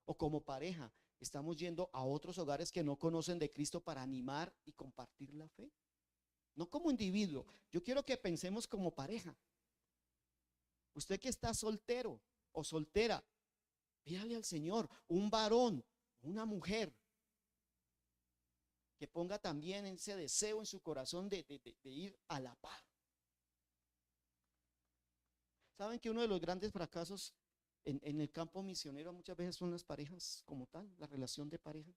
O como pareja, estamos yendo a otros hogares que no conocen de Cristo para animar y compartir la fe. No como individuo. Yo quiero que pensemos como pareja. Usted que está soltero o soltera, pídale al Señor, un varón, una mujer, que ponga también ese deseo en su corazón de ir a la par. ¿Saben que uno de los grandes fracasos en el campo misionero muchas veces son las parejas como tal, la relación de pareja?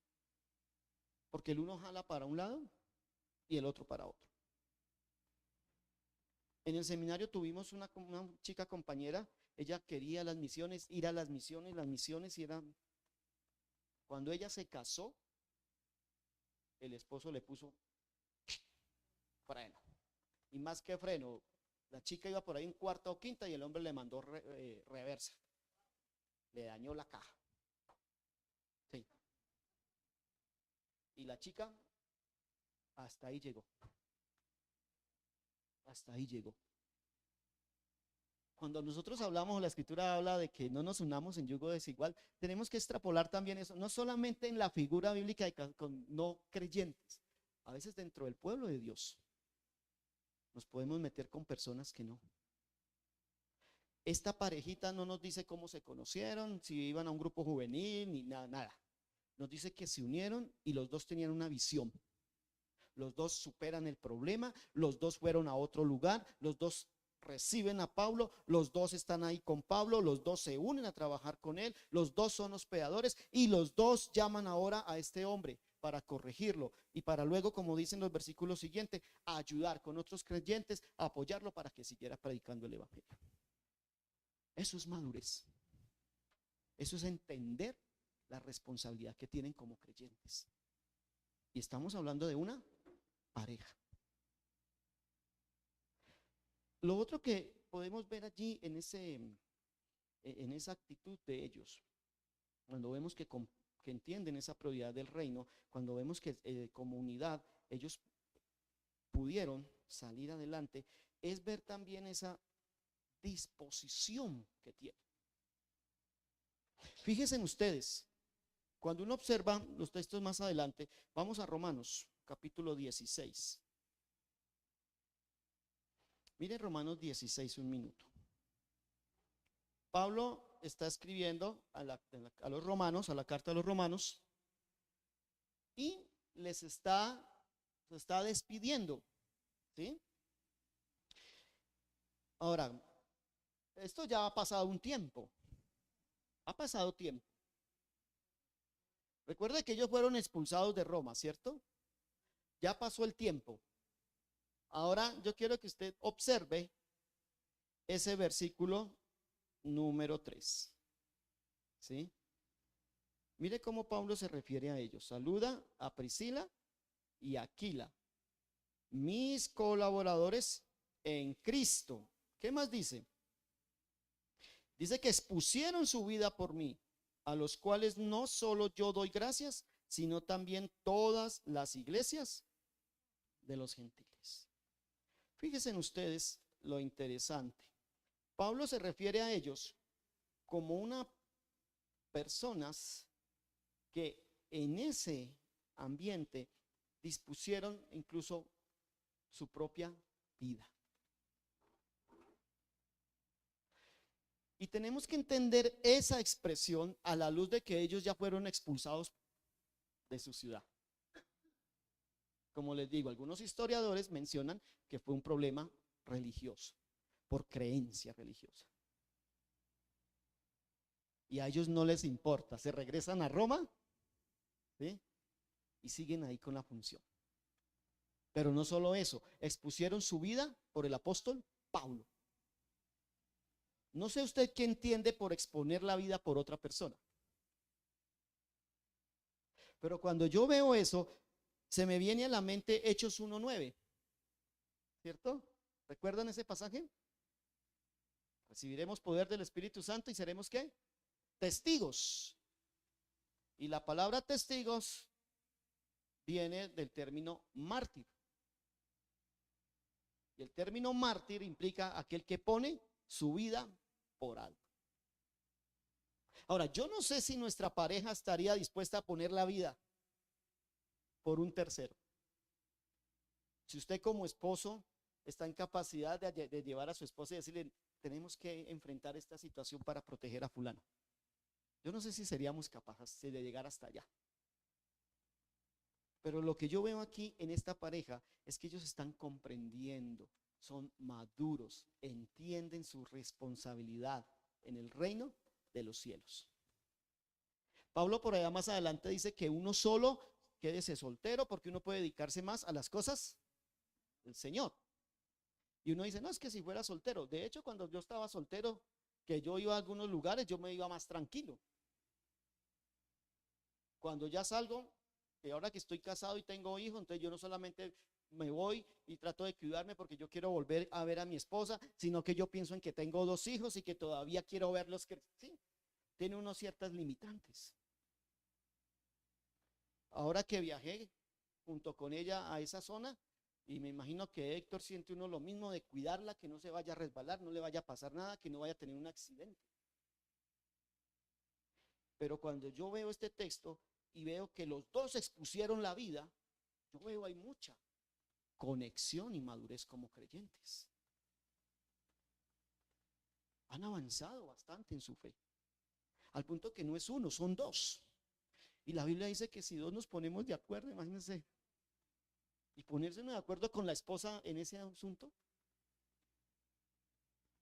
Porque el uno jala para un lado y el otro para otro. En el seminario tuvimos una chica compañera, ella quería las misiones, ir a las misiones y eran… Cuando ella se casó, el esposo le puso freno. Y más que freno, la chica iba por ahí en cuarta o quinta y el hombre le mandó reversa. Le dañó la caja. Sí. Y la chica hasta ahí llegó. Hasta ahí llegó. Cuando nosotros hablamos, la escritura habla de que no nos unamos en yugo desigual, tenemos que extrapolar también eso, no solamente en la figura bíblica con no creyentes, a veces dentro del pueblo de Dios nos podemos meter con personas que no. Esta parejita no nos dice cómo se conocieron, si iban a un grupo juvenil, ni nada. Nos dice que se unieron y los dos tenían una visión. Los dos superan el problema, los dos fueron a otro lugar, los dos reciben a Pablo, los dos están ahí con Pablo, los dos se unen a trabajar con él, los dos son hospedadores y los dos llaman ahora a este hombre para corregirlo y para luego, como dicen los versículos siguientes, ayudar con otros creyentes, a apoyarlo para que siguiera predicando el evangelio. Eso es madurez. Eso es entender la responsabilidad que tienen como creyentes. Y estamos hablando de una pareja. Lo otro que podemos ver allí en esa actitud de ellos, cuando vemos que entienden esa prioridad del reino, cuando vemos que como unidad ellos pudieron salir adelante, es ver también esa disposición que tienen. Fíjense ustedes, cuando uno observa los textos más adelante, vamos a Romanos, capítulo 16. Miren Romanos 16 un minuto. Pablo está escribiendo a los romanos, a la carta a los romanos, y se está despidiendo, ¿sí? Ahora, esto ya ha pasado un tiempo. Ha pasado tiempo. Recuerde que ellos fueron expulsados de Roma, ¿cierto? Ya pasó el tiempo. Ahora yo quiero que usted observe ese versículo número 3. ¿Sí? Mire cómo Pablo se refiere a ellos. Saluda a Priscila y a Aquila, mis colaboradores en Cristo. ¿Qué más dice? Dice que expusieron su vida por mí, a los cuales no solo yo doy gracias, sino también todas las iglesias de los gentiles. Fíjense en ustedes lo interesante. Pablo se refiere a ellos como unas personas que en ese ambiente dispusieron incluso su propia vida. Y tenemos que entender esa expresión a la luz de que ellos ya fueron expulsados de su ciudad. Como les digo, algunos historiadores mencionan que fue un problema religioso, por creencia religiosa. Y a ellos no les importa, se regresan a Roma, ¿sí? Y siguen ahí con la función. Pero no solo eso, expusieron su vida por el apóstol Pablo. No sé usted qué entiende por exponer la vida por otra persona. Pero cuando yo veo eso, se me viene a la mente Hechos 1:9, ¿cierto? ¿Recuerdan ese pasaje? Recibiremos poder del Espíritu Santo y seremos ¿qué? Testigos. Y la palabra testigos viene del término mártir. Y el término mártir implica aquel que pone su vida por algo. Ahora, yo no sé si nuestra pareja estaría dispuesta a poner la vida por un tercero. Si usted como esposo está en capacidad de llevar a su esposa y decirle, tenemos que enfrentar esta situación para proteger a fulano. Yo no sé si seríamos capaces de llegar hasta allá. Pero lo que yo veo aquí en esta pareja es que ellos están comprendiendo, son maduros, entienden su responsabilidad en el reino de los cielos. Pablo por allá más adelante dice que uno solo quédese soltero porque uno puede dedicarse más a las cosas del Señor. Y uno dice, no, es que si fuera soltero. De hecho, cuando yo estaba soltero, que yo iba a algunos lugares, yo me iba más tranquilo. Cuando ya salgo, que ahora que estoy casado y tengo hijos, entonces yo no solamente me voy y trato de cuidarme porque yo quiero volver a ver a mi esposa, sino que yo pienso en que tengo 2 hijos y que todavía quiero verlos sí, tiene unos ciertas limitantes. Ahora que viajé junto con ella a esa zona, y me imagino que Héctor siente uno lo mismo de cuidarla, que no se vaya a resbalar, no le vaya a pasar nada, que no vaya a tener un accidente. Pero cuando yo veo este texto y veo que los dos expusieron la vida, yo veo hay mucha conexión y madurez como creyentes. Han avanzado bastante en su fe, al punto que no es uno, son 2. Y la Biblia dice que si 2 nos ponemos de acuerdo, imagínense, y ponerse de acuerdo con la esposa en ese asunto.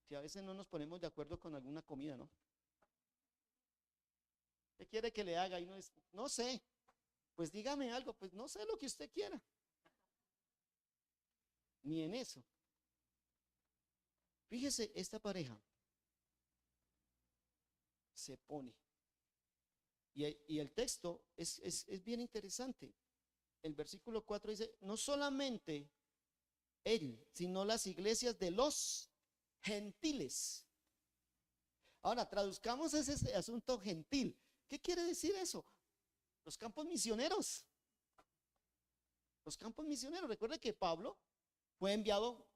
Si a veces no nos ponemos de acuerdo con alguna comida, ¿no? ¿Qué quiere que le haga? Y no sé, pues dígame algo, pues no sé lo que usted quiera. Ni en eso. Fíjese, esta pareja se pone. Y el texto es bien interesante. El versículo 4 dice, no solamente él, sino las iglesias de los gentiles. Ahora, traduzcamos ese asunto gentil. ¿Qué quiere decir eso? Los campos misioneros. Los campos misioneros. Recuerde que Pablo fue enviado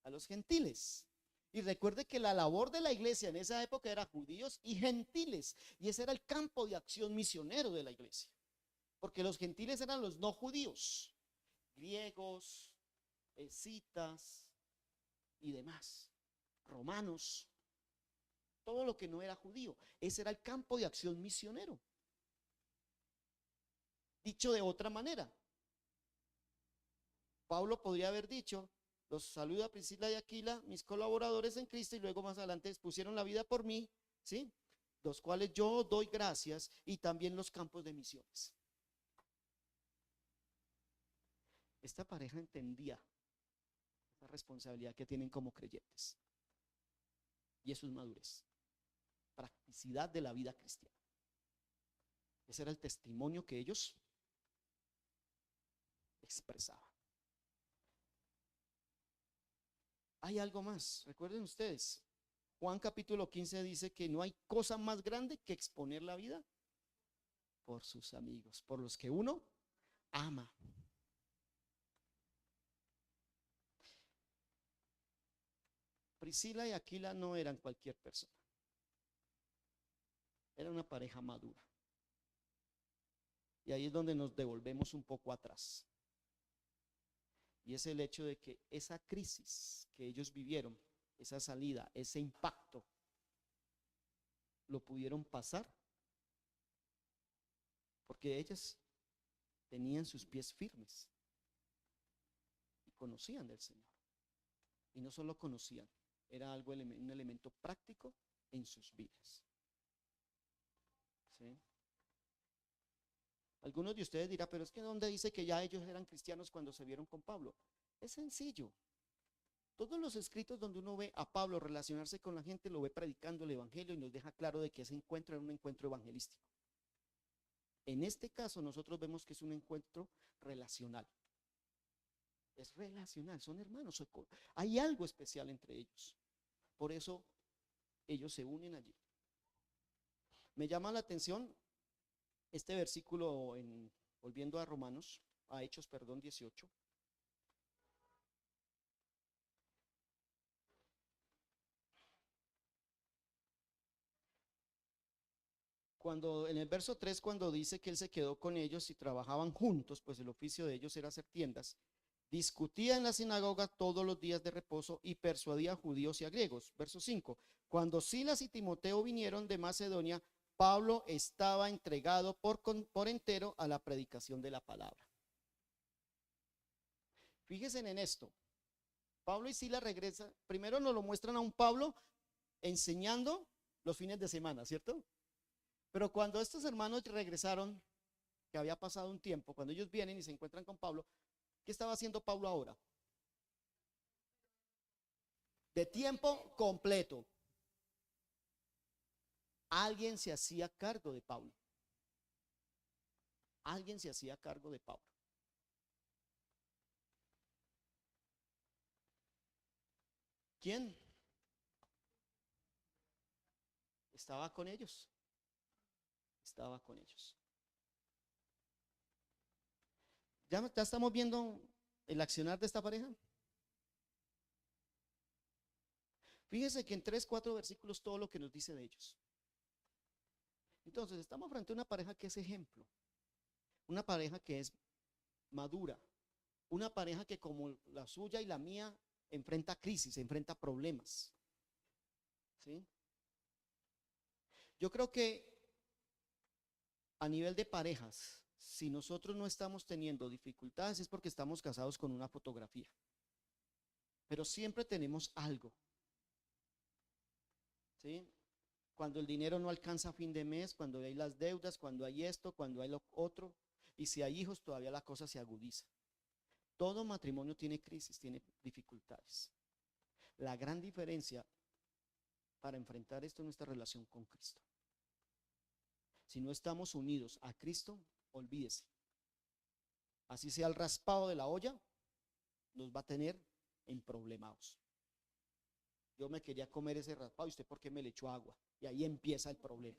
a los gentiles. Y recuerde que la labor de la iglesia en esa época era judíos y gentiles. Y ese era el campo de acción misionero de la iglesia. Porque los gentiles eran los no judíos, griegos, escitas y demás, romanos, todo lo que no era judío. Ese era el campo de acción misionero. Dicho de otra manera, Pablo podría haber dicho, los saludo a Priscila y Aquila, mis colaboradores en Cristo, y luego más adelante expusieron la vida por mí, ¿sí? Los cuales yo doy gracias, y también los campos de misiones. Esta pareja entendía la responsabilidad que tienen como creyentes. Y eso es madurez, practicidad de la vida cristiana. Ese era el testimonio que ellos expresaban. Hay algo más, recuerden ustedes, Juan capítulo 15 dice que no hay cosa más grande que exponer la vida por sus amigos, por los que uno ama. Priscila y Aquila no eran cualquier persona. Era una pareja madura. Y ahí es donde nos devolvemos un poco atrás. Y es el hecho de que esa crisis que ellos vivieron, esa salida, ese impacto, lo pudieron pasar porque ellas tenían sus pies firmes y conocían del Señor. Y no solo conocían, era algo, un elemento práctico en sus vidas. ¿Sí? Algunos de ustedes dirán, pero es que ¿dónde dice que ya ellos eran cristianos cuando se vieron con Pablo? Es sencillo. Todos los escritos donde uno ve a Pablo relacionarse con la gente, lo ve predicando el evangelio y nos deja claro de que ese encuentro era un encuentro evangelístico. En este caso nosotros vemos que es un encuentro relacional. Es relacional, son hermanos, hay algo especial entre ellos. Por eso ellos se unen allí. Me llama la atención este versículo, volviendo a Romanos, a Hechos, perdón, 18. Cuando en el verso 3, cuando dice que él se quedó con ellos y trabajaban juntos, pues el oficio de ellos era hacer tiendas, discutía en la sinagoga todos los días de reposo y persuadía a judíos y a griegos. Verso 5, cuando Silas y Timoteo vinieron de Macedonia, Pablo estaba entregado por entero a la predicación de la palabra. Fíjense en esto. Pablo y Silas regresan, primero nos lo muestran a un Pablo enseñando los fines de semana, ¿cierto? Pero cuando estos hermanos regresaron, que había pasado un tiempo, cuando ellos vienen y se encuentran con Pablo, ¿qué estaba haciendo Pablo ahora? De tiempo completo. Alguien se hacía cargo de Pablo. Alguien se hacía cargo de Pablo. ¿Quién? Estaba con ellos. Estaba con ellos. ¿Ya estamos viendo el accionar de esta pareja? Fíjese que en 3, 4 versículos todo lo que nos dice de ellos. Entonces estamos frente a una pareja que es ejemplo, una pareja que es madura, una pareja que como la suya y la mía enfrenta crisis, enfrenta problemas. ¿Sí? Yo creo que a nivel de parejas, si nosotros no estamos teniendo dificultades es porque estamos casados con una fotografía. Pero siempre tenemos algo. ¿Sí? Cuando el dinero no alcanza a fin de mes, cuando hay las deudas, cuando hay esto, cuando hay lo otro, y si hay hijos todavía la cosa se agudiza. Todo matrimonio tiene crisis, tiene dificultades. La gran diferencia para enfrentar esto es nuestra relación con Cristo. Si no estamos unidos a Cristo, olvídese. Así sea el raspado de la olla, nos va a tener en problemados. Yo me quería comer ese raspado y usted ¿por qué me le echó agua? Y ahí empieza el problema.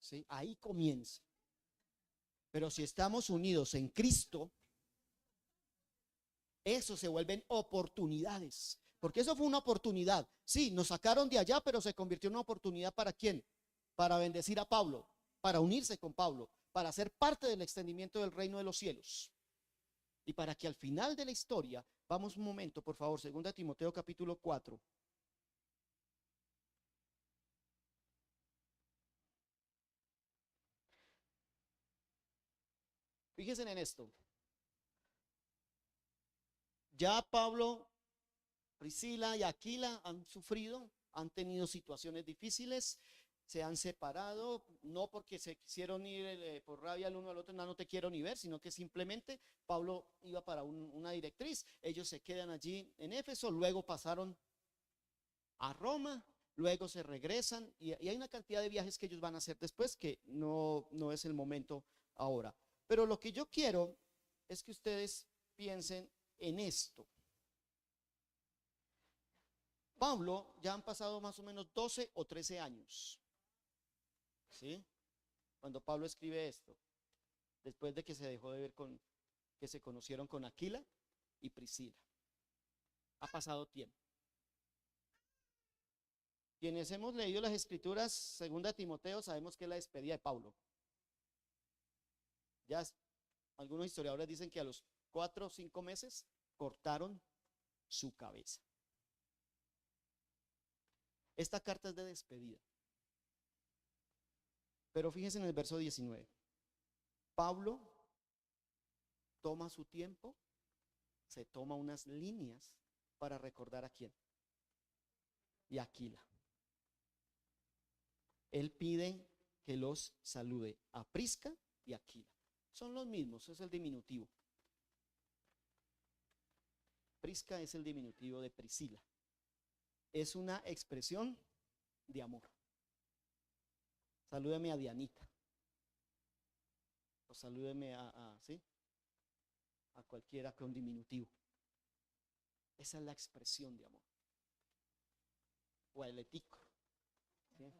¿Sí? Ahí comienza. Pero si estamos unidos en Cristo, eso se vuelven oportunidades. Porque eso fue una oportunidad. Sí, nos sacaron de allá, pero se convirtió en una oportunidad ¿para quién? Para bendecir a Pablo, para unirse con Pablo, para ser parte del extendimiento del reino de los cielos. Y para que al final de la historia, vamos un momento, por favor, 2 Timoteo capítulo 4. Fíjense en esto. Ya Pablo, Priscila y Aquila han sufrido, han tenido situaciones difíciles, se han separado, no porque se quisieron ir por rabia el uno al otro, no te quiero ni ver, sino que simplemente Pablo iba para una directriz, ellos se quedan allí en Éfeso, luego pasaron a Roma, luego se regresan y hay una cantidad de viajes que ellos van a hacer después que no es el momento ahora. Pero lo que yo quiero es que ustedes piensen en esto. Pablo ya han pasado más o menos 12 o 13 años. ¿Sí? Cuando Pablo escribe esto, después de que se dejó de ver que se conocieron con Aquila y Priscila. Ha pasado tiempo. Quienes hemos leído las escrituras, 2 Timoteo, sabemos que es la despedida de Pablo. Ya algunos historiadores dicen que a los 4 o 5 meses cortaron su cabeza. Esta carta es de despedida. Pero fíjense en el verso 19. Pablo toma su tiempo, se toma unas líneas para recordar a quién. Y a Aquila. Él pide que los salude a Prisca y Aquila. Son los mismos, es el diminutivo. Prisca es el diminutivo de Priscila. Es una expresión de amor. Salúdeme a Dianita. O salúdeme ¿sí? A cualquiera con diminutivo. Esa es la expresión de amor. O a Eletico. ¿Sí?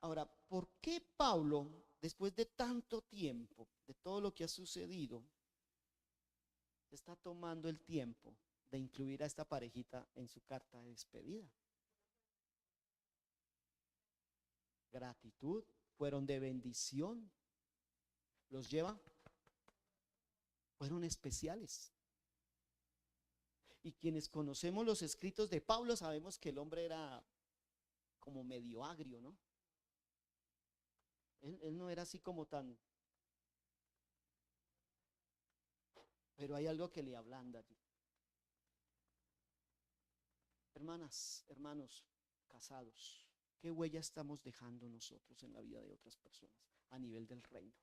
Ahora, ¿por qué Pablo, después de tanto tiempo, de todo lo que ha sucedido, está tomando el tiempo de incluir a esta parejita en su carta de despedida? Gratitud, fueron de bendición, los lleva, fueron especiales. Y quienes conocemos los escritos de Pablo sabemos que el hombre era como medio agrio, ¿no? Él no era así como tan... Pero hay algo que le ablanda allí. Hermanas, hermanos, casados, ¿qué huella estamos dejando nosotros en la vida de otras personas a nivel del reino?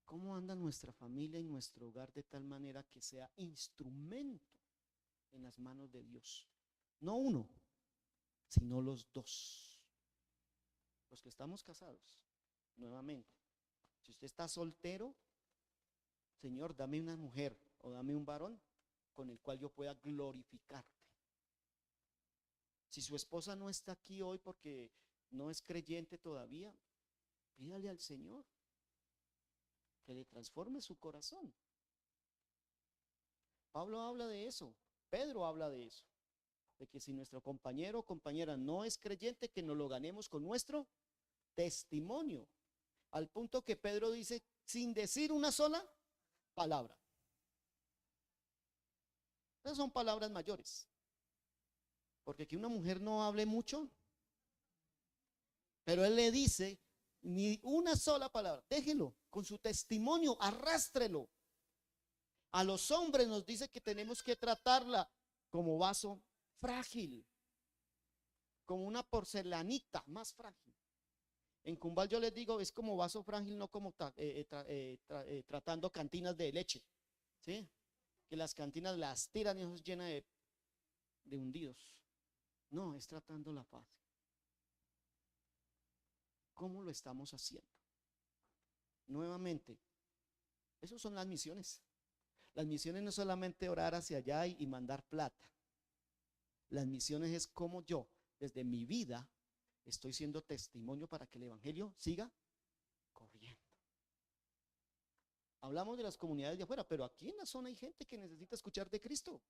¿Cómo anda nuestra familia y nuestro hogar de tal manera que sea instrumento en las manos de Dios? No uno, sino los dos. Los que estamos casados, nuevamente. Si usted está soltero, Señor, dame una mujer o dame un varón con el cual yo pueda glorificarte. Si su esposa no está aquí hoy porque no es creyente todavía, pídale al Señor que le transforme su corazón. Pablo habla de eso, Pedro habla de eso, de que si nuestro compañero o compañera no es creyente, que nos lo ganemos con nuestro testimonio, al punto que Pedro dice, sin decir una sola palabra. Esas son palabras mayores, porque que una mujer no hable mucho, pero él le dice, ni una sola palabra, déjelo, con su testimonio, arrástrelo. A los hombres nos dice que tenemos que tratarla como vaso frágil, como una porcelanita más frágil. En Cumbal yo les digo, es como vaso frágil, no como tratando cantinas de leche, ¿sí? Que las cantinas las tiran y eso es llena de hundidos. No, es tratando la paz. ¿Cómo lo estamos haciendo? Nuevamente, esas son las misiones. Las misiones no es solamente orar hacia allá y mandar plata. Las misiones es como yo, desde mi vida, estoy siendo testimonio para que el evangelio siga corriendo. Hablamos de las comunidades de afuera, pero aquí en la zona hay gente que necesita escuchar de Cristo.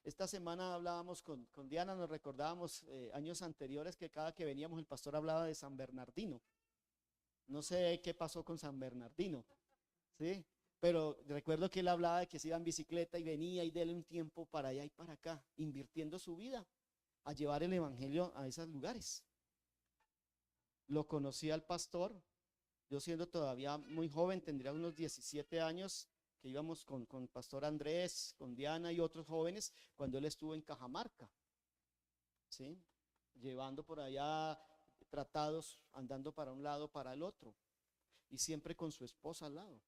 Esta semana hablábamos con Diana, nos recordábamos años anteriores que cada que veníamos el pastor hablaba de San Bernardino. No sé qué pasó con San Bernardino, ¿sí? Pero recuerdo que él hablaba de que se iba en bicicleta y venía y déle un tiempo para allá y para acá, invirtiendo su vida a llevar el evangelio a esos lugares. Lo conocí al pastor, yo siendo todavía muy joven, tendría unos 17 años, que íbamos con el pastor Andrés, con Diana y otros jóvenes, cuando él estuvo en Cajamarca, ¿sí? Llevando por allá tratados, andando para un lado, para el otro, y siempre con su esposa al lado.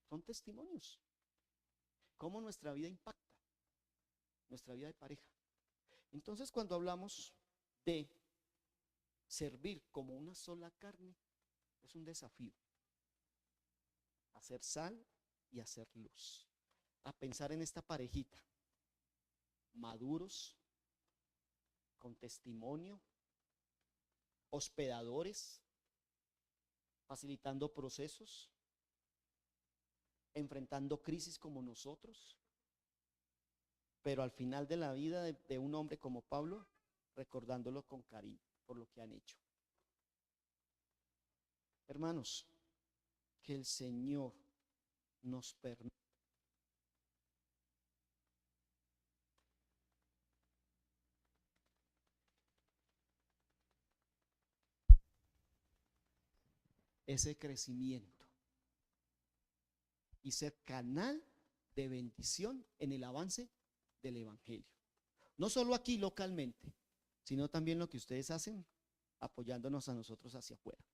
Son testimonios. Cómo nuestra vida impacta, nuestra vida de pareja. Entonces, cuando hablamos de servir como una sola carne, es un desafío. Hacer sal y hacer luz. A pensar en esta parejita, maduros, con testimonio, hospedadores, facilitando procesos, enfrentando crisis como nosotros, pero al final de la vida de un hombre como Pablo, recordándolo con cariño por lo que han hecho. Hermanos, que el Señor nos permita ese crecimiento y ser canal de bendición en el avance del evangelio. No solo aquí localmente, sino también lo que ustedes hacen apoyándonos a nosotros hacia afuera.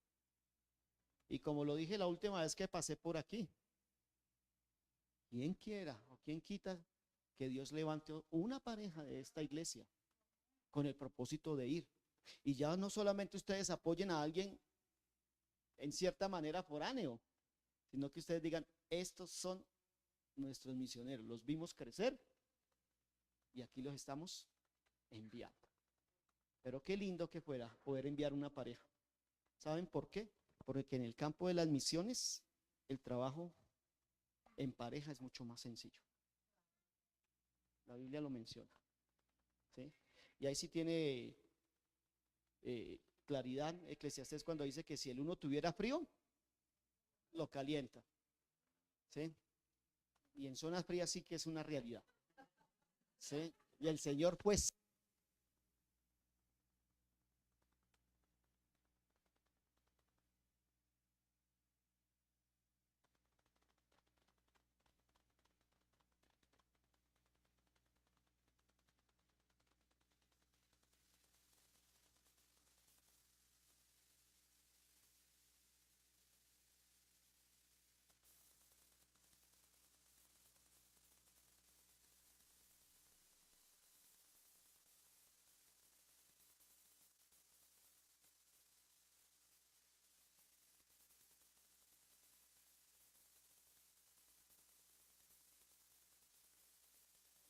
Y como lo dije la última vez que pasé por aquí, quien quiera o quien quita que Dios levante una pareja de esta iglesia con el propósito de ir. Y ya no solamente ustedes apoyen a alguien en cierta manera foráneo, sino que ustedes digan, estos son nuestros misioneros, los vimos crecer y aquí los estamos enviando. Pero qué lindo que fuera poder enviar una pareja. ¿Saben por qué? Porque en el campo de las misiones el trabajo en pareja es mucho más sencillo. La Biblia lo menciona, ¿sí? Y ahí sí tiene claridad Eclesiastés cuando dice que si el uno tuviera frío, lo calienta, ¿sí? Y en zonas frías sí que es una realidad, ¿sí? Y el Señor pues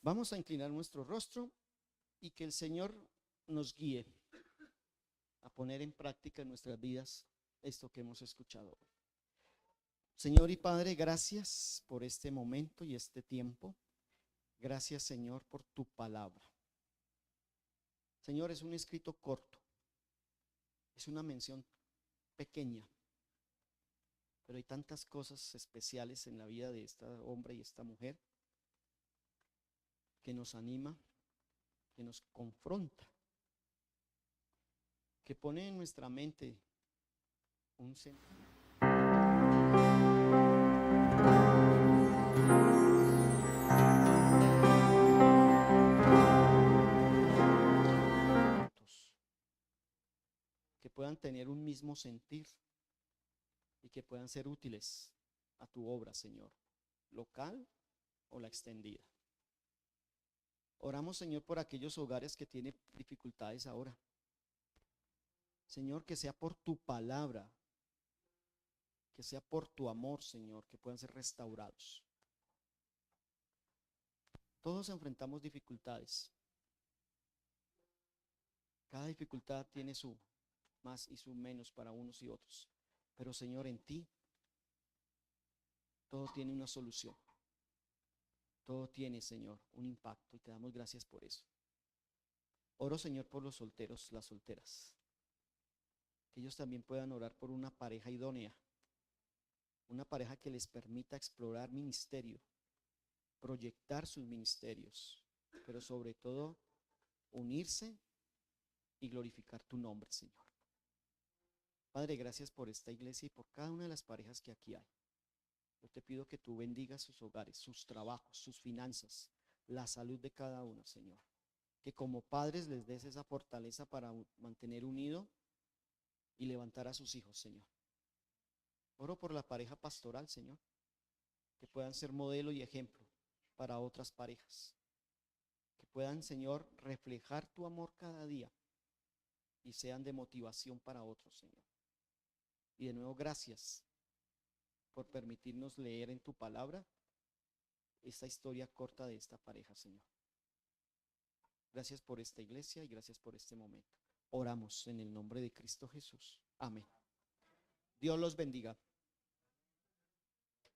vamos a inclinar nuestro rostro y que el Señor nos guíe a poner en práctica en nuestras vidas esto que hemos escuchado. Señor y Padre, gracias por este momento y este tiempo. Gracias, Señor, por tu palabra. Señor, es un escrito corto, es una mención pequeña, pero hay tantas cosas especiales en la vida de este hombre y esta mujer que nos anima, que nos confronta, que pone en nuestra mente un sentido. Que puedan tener un mismo sentir y que puedan ser útiles a tu obra, Señor, local o la extendida. Oramos, Señor, por aquellos hogares que tienen dificultades ahora. Señor, que sea por tu palabra, que sea por tu amor, Señor, que puedan ser restaurados. Todos enfrentamos dificultades. Cada dificultad tiene su más y su menos para unos y otros. Pero, Señor, en ti todo tiene una solución. Todo tiene, Señor, un impacto y te damos gracias por eso. Oro, Señor, por los solteros, las solteras. Que ellos también puedan orar por una pareja idónea. Una pareja que les permita explorar ministerio, proyectar sus ministerios, pero sobre todo unirse y glorificar tu nombre, Señor. Padre, gracias por esta iglesia y por cada una de las parejas que aquí hay. Yo te pido que tú bendigas sus hogares, sus trabajos, sus finanzas, la salud de cada uno, Señor. Que como padres les des esa fortaleza para mantener unido y levantar a sus hijos, Señor. Oro por la pareja pastoral, Señor, que puedan ser modelo y ejemplo para otras parejas. Que puedan, Señor, reflejar tu amor cada día y sean de motivación para otros, Señor. Y de nuevo, gracias por permitirnos leer en tu palabra esta historia corta de esta pareja, Señor. Gracias por esta iglesia y gracias por este momento. Oramos en el nombre de Cristo Jesús. Amén. Dios los bendiga.